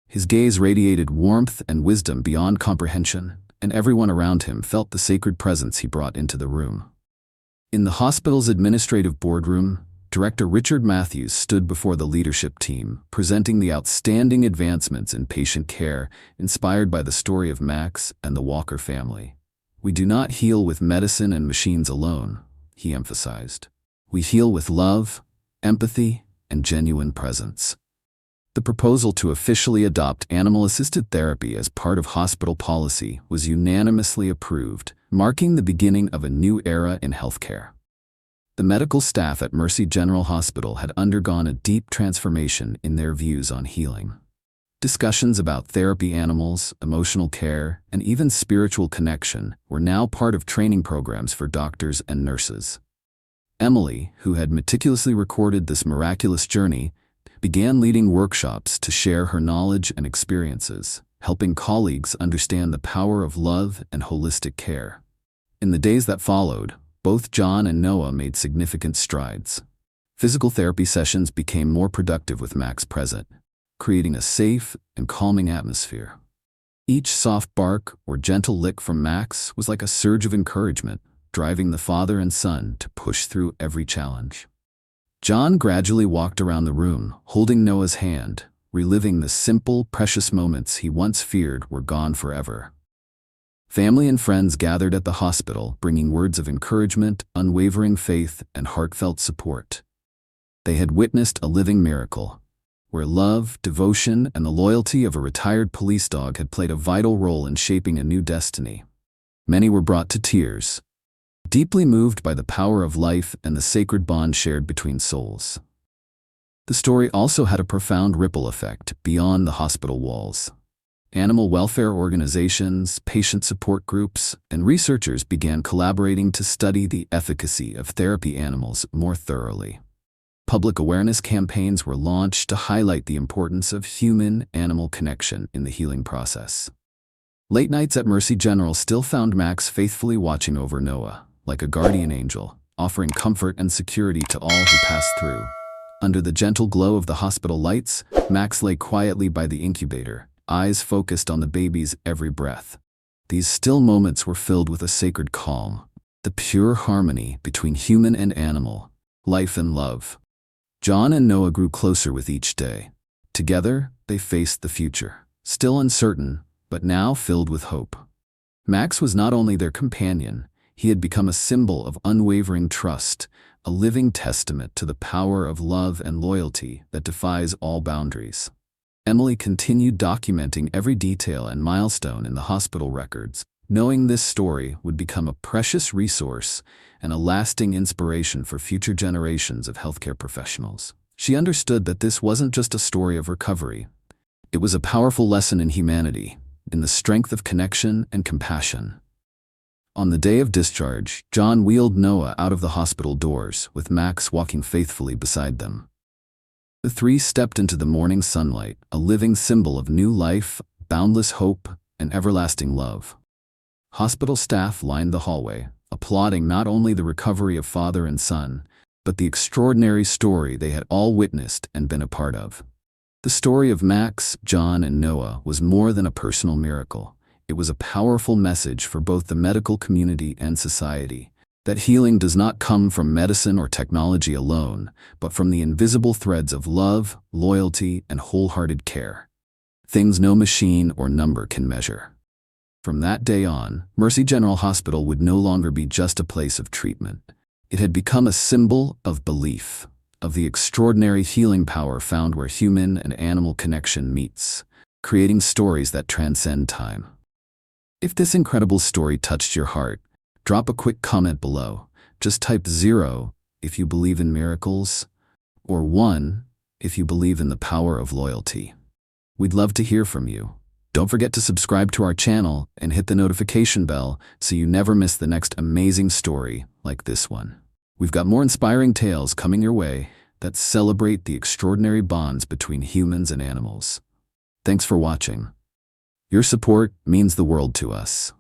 His gaze radiated warmth and wisdom beyond comprehension, and everyone around him felt the sacred presence he brought into the room. In the hospital's administrative boardroom, Director Richard Matthews stood before the leadership team, presenting the outstanding advancements in patient care inspired by the story of Max and the Walker family. "We do not heal with medicine and machines alone," he emphasized. "We heal with love, empathy, and genuine presence." The proposal to officially adopt animal-assisted therapy as part of hospital policy was unanimously approved, marking the beginning of a new era in healthcare. The medical staff at Mercy General Hospital had undergone a deep transformation in their views on healing. Discussions about therapy animals, emotional care, and even spiritual connection were now part of training programs for doctors and nurses. Emily, who had meticulously recorded this miraculous journey, began leading workshops to share her knowledge and experiences, helping colleagues understand the power of love and holistic care. In the days that followed, both John and Noah made significant strides. Physical therapy sessions became more productive with Max present, creating a safe and calming atmosphere. Each soft bark or gentle lick from Max was like a surge of encouragement, driving the father and son to push through every challenge. John gradually walked around the room, holding Noah's hand, reliving the simple, precious moments he once feared were gone forever. Family and friends gathered at the hospital, bringing words of encouragement, unwavering faith, and heartfelt support. They had witnessed a living miracle, where love, devotion, and the loyalty of a retired police dog had played a vital role in shaping a new destiny. Many were brought to tears, deeply moved by the power of life and the sacred bond shared between souls. The story also had a profound ripple effect beyond the hospital walls. Animal welfare organizations, patient support groups, and researchers began collaborating to study the efficacy of therapy animals more thoroughly. Public awareness campaigns were launched to highlight the importance of human-animal connection in the healing process. Late nights at Mercy General still found Max faithfully watching over Noah, like a guardian angel, offering comfort and security to all who passed through. Under the gentle glow of the hospital lights, Max lay quietly by the incubator, eyes focused on the baby's every breath. These still moments were filled with a sacred calm, the pure harmony between human and animal, life and love. John and Noah grew closer with each day. Together, they faced the future, still uncertain, but now filled with hope. Max was not only their companion, he had become a symbol of unwavering trust, a living testament to the power of love and loyalty that defies all boundaries. Emily continued documenting every detail and milestone in the hospital records, knowing this story would become a precious resource and a lasting inspiration for future generations of healthcare professionals. She understood that this wasn't just a story of recovery. It was a powerful lesson in humanity, in the strength of connection and compassion. On the day of discharge, John wheeled Noah out of the hospital doors, with Max walking faithfully beside them. The three stepped into the morning sunlight, a living symbol of new life, boundless hope, and everlasting love. Hospital staff lined the hallway, applauding not only the recovery of father and son, but the extraordinary story they had all witnessed and been a part of. The story of Max, John, and Noah was more than a personal miracle. It was a powerful message for both the medical community and society, that healing does not come from medicine or technology alone, but from the invisible threads of love, loyalty, and wholehearted care. Things no machine or number can measure. From that day on, Mercy General Hospital would no longer be just a place of treatment. It had become a symbol of belief, of the extraordinary healing power found where human and animal connection meets, creating stories that transcend time. If this incredible story touched your heart, drop a quick comment below. Just type 0 if you believe in miracles, or 1 if you believe in the power of loyalty. We'd love to hear from you. Don't forget to subscribe to our channel and hit the notification bell so you never miss the next amazing story like this one. We've got more inspiring tales coming your way that celebrate the extraordinary bonds between humans and animals. Thanks for watching. Your support means the world to us.